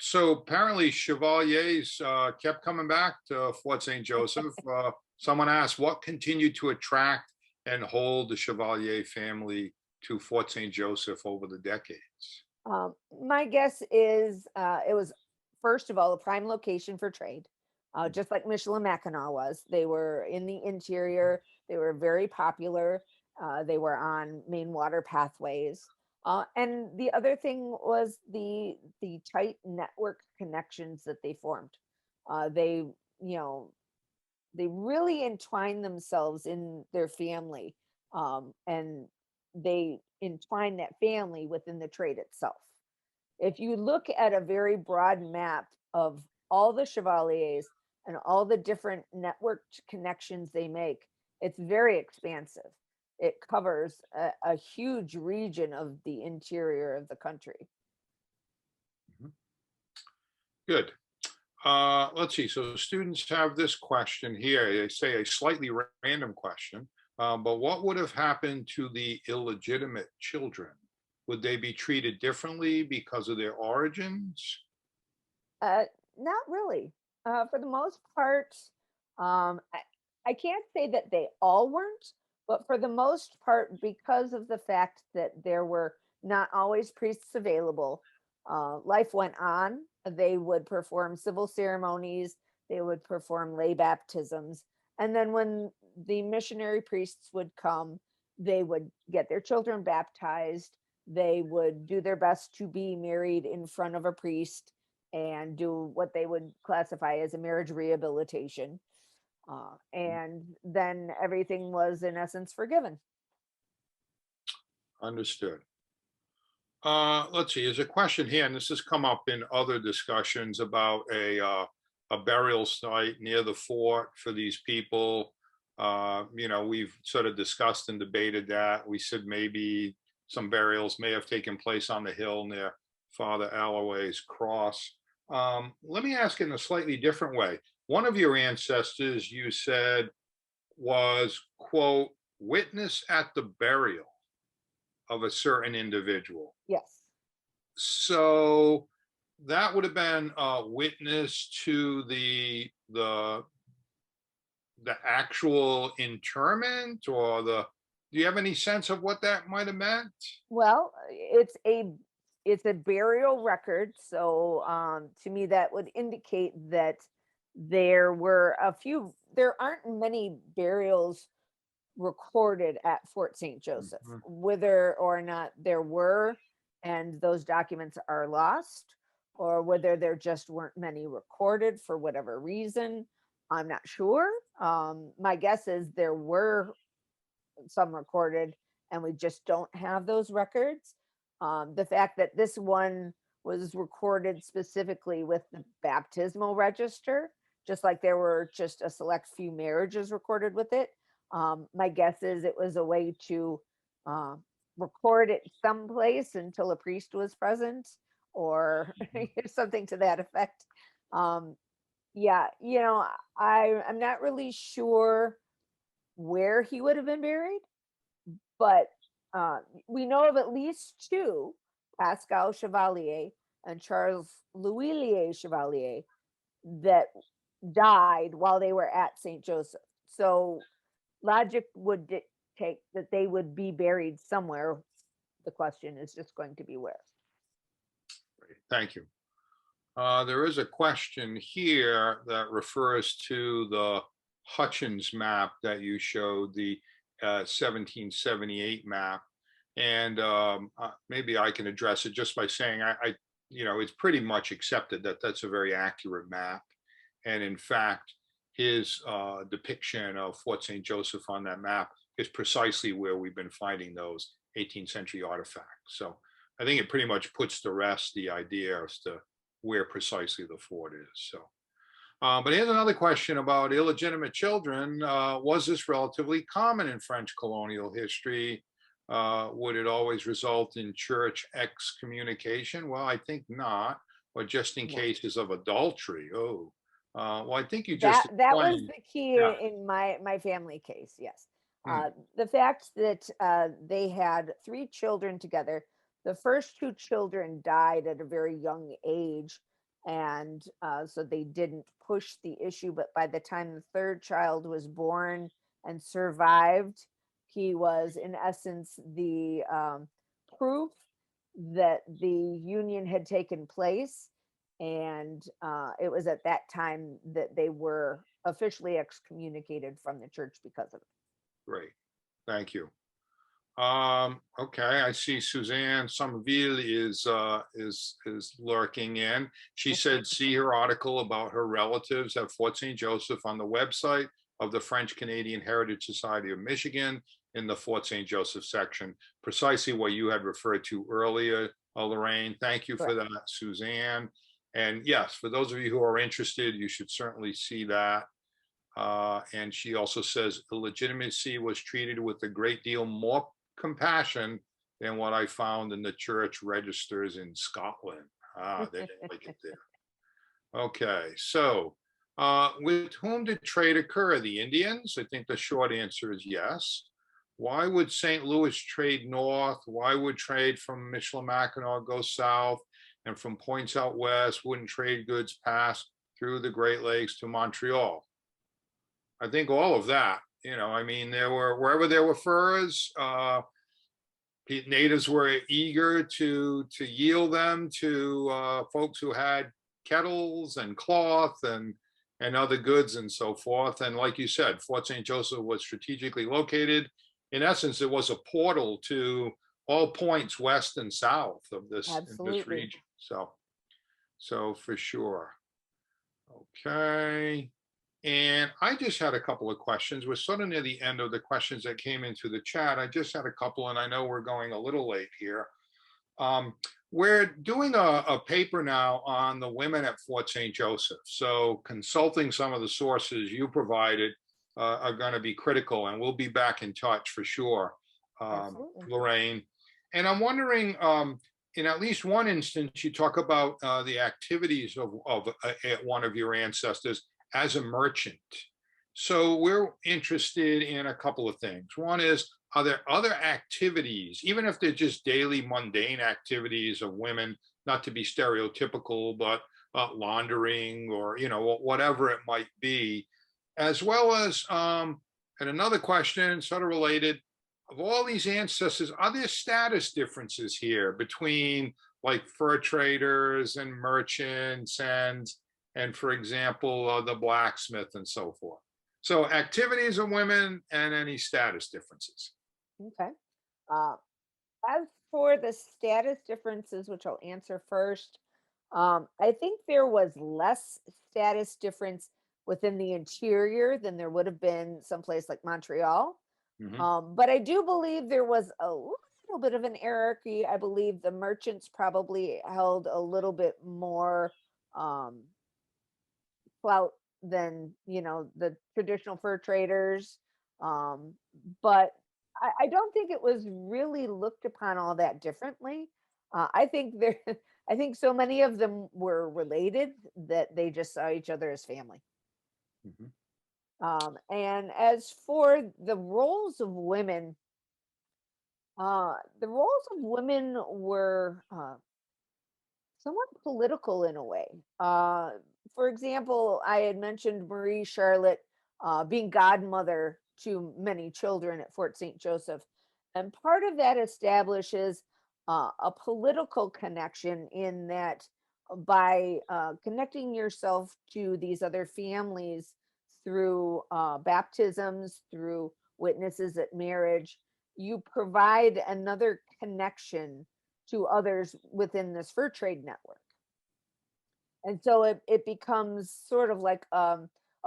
A: So apparently Chevaliers kept coming back to Fort St. Joseph. Someone asked what continued to attract and hold the Chevalier family to Fort St. Joseph over the decades.
D: My guess is it was, first of all, a prime location for trade, just like Michilimackinac was. They were in the interior, they were very popular, they were on main water pathways. And the other thing was the tight network connections that they formed. They, you know, they really entwined themselves in their family, and they entwined that family within the trade itself. If you look at a very broad map of all the Chevaliers and all the different networked connections they make, it's very expansive. It covers a huge region of the interior of the country.
A: Good. Let's see. So students have this question here. They say a slightly random question, but what would have happened to the illegitimate children? Would they be treated differently because of their origins?
D: Not really. For the most part, I can't say that they all weren't, but for the most part, because of the fact that there were not always priests available, life went on. They would perform civil ceremonies, they would perform lay baptisms. And then when the missionary priests would come, they would get their children baptized. They would do their best to be married in front of a priest and do what they would classify as a marriage rehabilitation. And then everything was, in essence, forgiven.
A: Understood. Let's see, there's a question here, and this has come up in other discussions about a burial site near the fort for these people. You know, we've sort of discussed and debated that. We said maybe some burials may have taken place on the hill near Father Alloway's cross. Let me ask in a slightly different way. One of your ancestors, you said, was, quote, witness at the burial of a certain individual.
D: Yes.
A: So that would have been a witness to the actual interment, or the, do you have any sense of what that might have meant?
D: Well, it's a burial record, so to me that would indicate that there aren't many burials recorded at Fort St. Joseph. Whether or not there were, and those documents are lost, or whether there just weren't many recorded for whatever reason, I'm not sure. My guess is there were some recorded and we just don't have those records. The fact that this one was recorded specifically with the baptismal register, just like there were just a select few marriages recorded with it, my guess is it was a way to record it someplace until a priest was present, or something to that effect. Yeah, you know, I'm not really sure where he would have been buried, but we know of at least two Pascal Chevalier and Charles Louis Chevalier that died while they were at St. Joseph. So logic would dictate that they would be buried somewhere. The question is just going to be where.
A: Thank you. There is a question here that refers to the Hutchins map that you showed, the 1778 map. And maybe I can address it just by saying, it's pretty much accepted that that's a very accurate map. And in fact, his depiction of Fort St. Joseph on that map is precisely where we've been finding those 18th century artifacts. So I think it pretty much puts to rest the idea as to where precisely the fort is. So, but here's another question about illegitimate children. Was this relatively common in French colonial history? Would it always result in church excommunication? Well, I think not, or just in cases of adultery. Oh, well, I think you just
D: that was the key
A: Yeah.
D: in my family case. Yes,
A: Hmm.
D: the fact that they had 3 children together. The first 2 children died at a very young age, and so they didn't push the issue. But by the time the 3rd child was born and survived, he was in essence the proof that the union had taken place. And it was at that time that they were officially excommunicated from the church because of it.
A: Great, thank you. Okay, I see Suzanne Somerville is lurking in. She said, see her article about her relatives at Fort St. Joseph on the website of the French Canadian Heritage Society of Michigan in the Fort St. Joseph section, precisely what you had referred to earlier, Loraine. Thank you for that, Suzanne. And yes, for those of you who are interested, you should certainly see that. And she also says illegitimacy was treated with a great deal more compassion than what I found in the church registers in Scotland. They didn't like it there. Okay, so with whom did trade occur? The Indians? I think the short answer is yes. Why would St. Louis trade north? Why would trade from Michilimackinac go south? And from points out west, wouldn't trade goods pass through the Great Lakes to Montreal? I think all of that, I mean, there were, wherever there were furs, natives were eager to yield them to folks who had kettles and cloth and other goods and so forth. And like you said, Fort St. Joseph was strategically located. In essence, it was a portal to all points west and south of this, in this region. So for sure. Okay. And I just had a couple of questions. We're sort of near the end of the questions that came into the chat. I just had a couple, and I know we're going a little late here. We're doing a paper now on the women at Fort St. Joseph. So consulting some of the sources you provided are going to be critical, and we'll be back in touch for sure, Loraine. And I'm wondering, in at least one instance, you talk about the activities of one of your ancestors as a merchant. So we're interested in a couple of things. One is, are there other activities, even if they're just daily mundane activities of women, not to be stereotypical, but laundering or, whatever it might be, as well as, and another question sort of related, of all these ancestors, are there status differences here between like fur traders and merchants and for example, the blacksmith and so forth? So activities of women and any status differences.
D: Okay. As for the status differences, which I'll answer first, I think there was less status difference within the interior than there would have been someplace like Montreal. But I do believe there was a little bit of an hierarchy. I believe the merchants probably held a little bit more clout than the traditional fur traders, but I don't think it was really looked upon all that differently. I think I think so many of them were related that they just saw each other as family.
A: Mm-hmm.
D: And as for the roles of women, The roles of women were somewhat political in a way. For example, I had mentioned Marie Charlotte being godmother to many children at Fort St. Joseph. And part of that establishes a political connection in that by connecting yourself to these other families through baptisms, through witnesses at marriage, you provide another connection to others within this fur trade network. And so it becomes sort of like a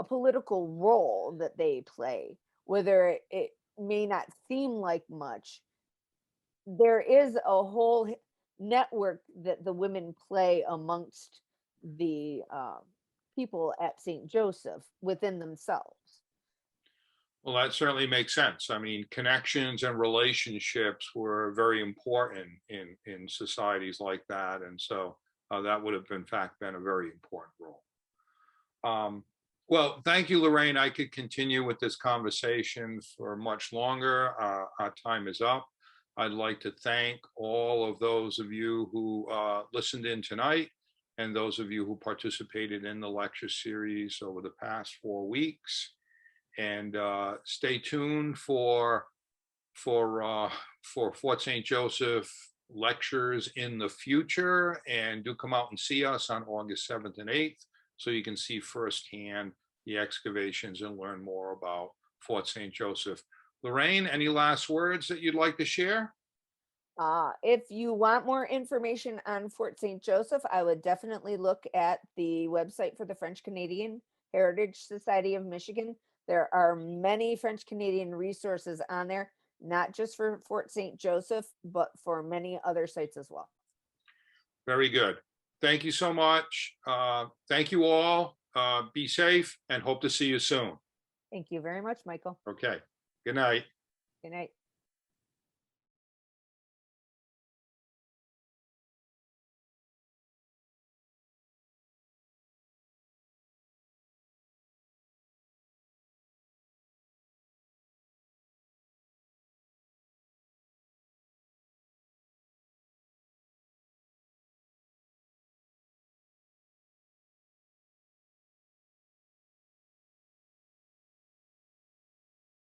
D: political role that they play, whether it may not seem like much. There is a whole network that the women play amongst the people at St. Joseph within themselves.
A: Well, that certainly makes sense. I mean, connections and relationships were very important in societies like that, and so that would have, in fact, been a very important role. Well, thank you, Loraine. I could continue with this conversation for much longer. Our time is up. I'd like to thank all of those of you who listened in tonight and those of you who participated in the lecture series over the past 4 weeks. And stay tuned for Fort St. Joseph lectures in the future, and do come out and see us on August 7th and 8th so you can see firsthand the excavations and learn more about Fort St. Joseph. Loraine, any last words that you'd like to share?
D: If you want more information on Fort St. Joseph, I would definitely look at the website for the French Canadian Heritage Society of Michigan. There are many French Canadian resources on there, not just for Fort St. Joseph, but for many other sites as well.
A: Very good. Thank you so much. Thank you all. Be safe and hope to see you soon.
D: Thank you very much, Michael.
A: Okay. Good night.
D: Good night.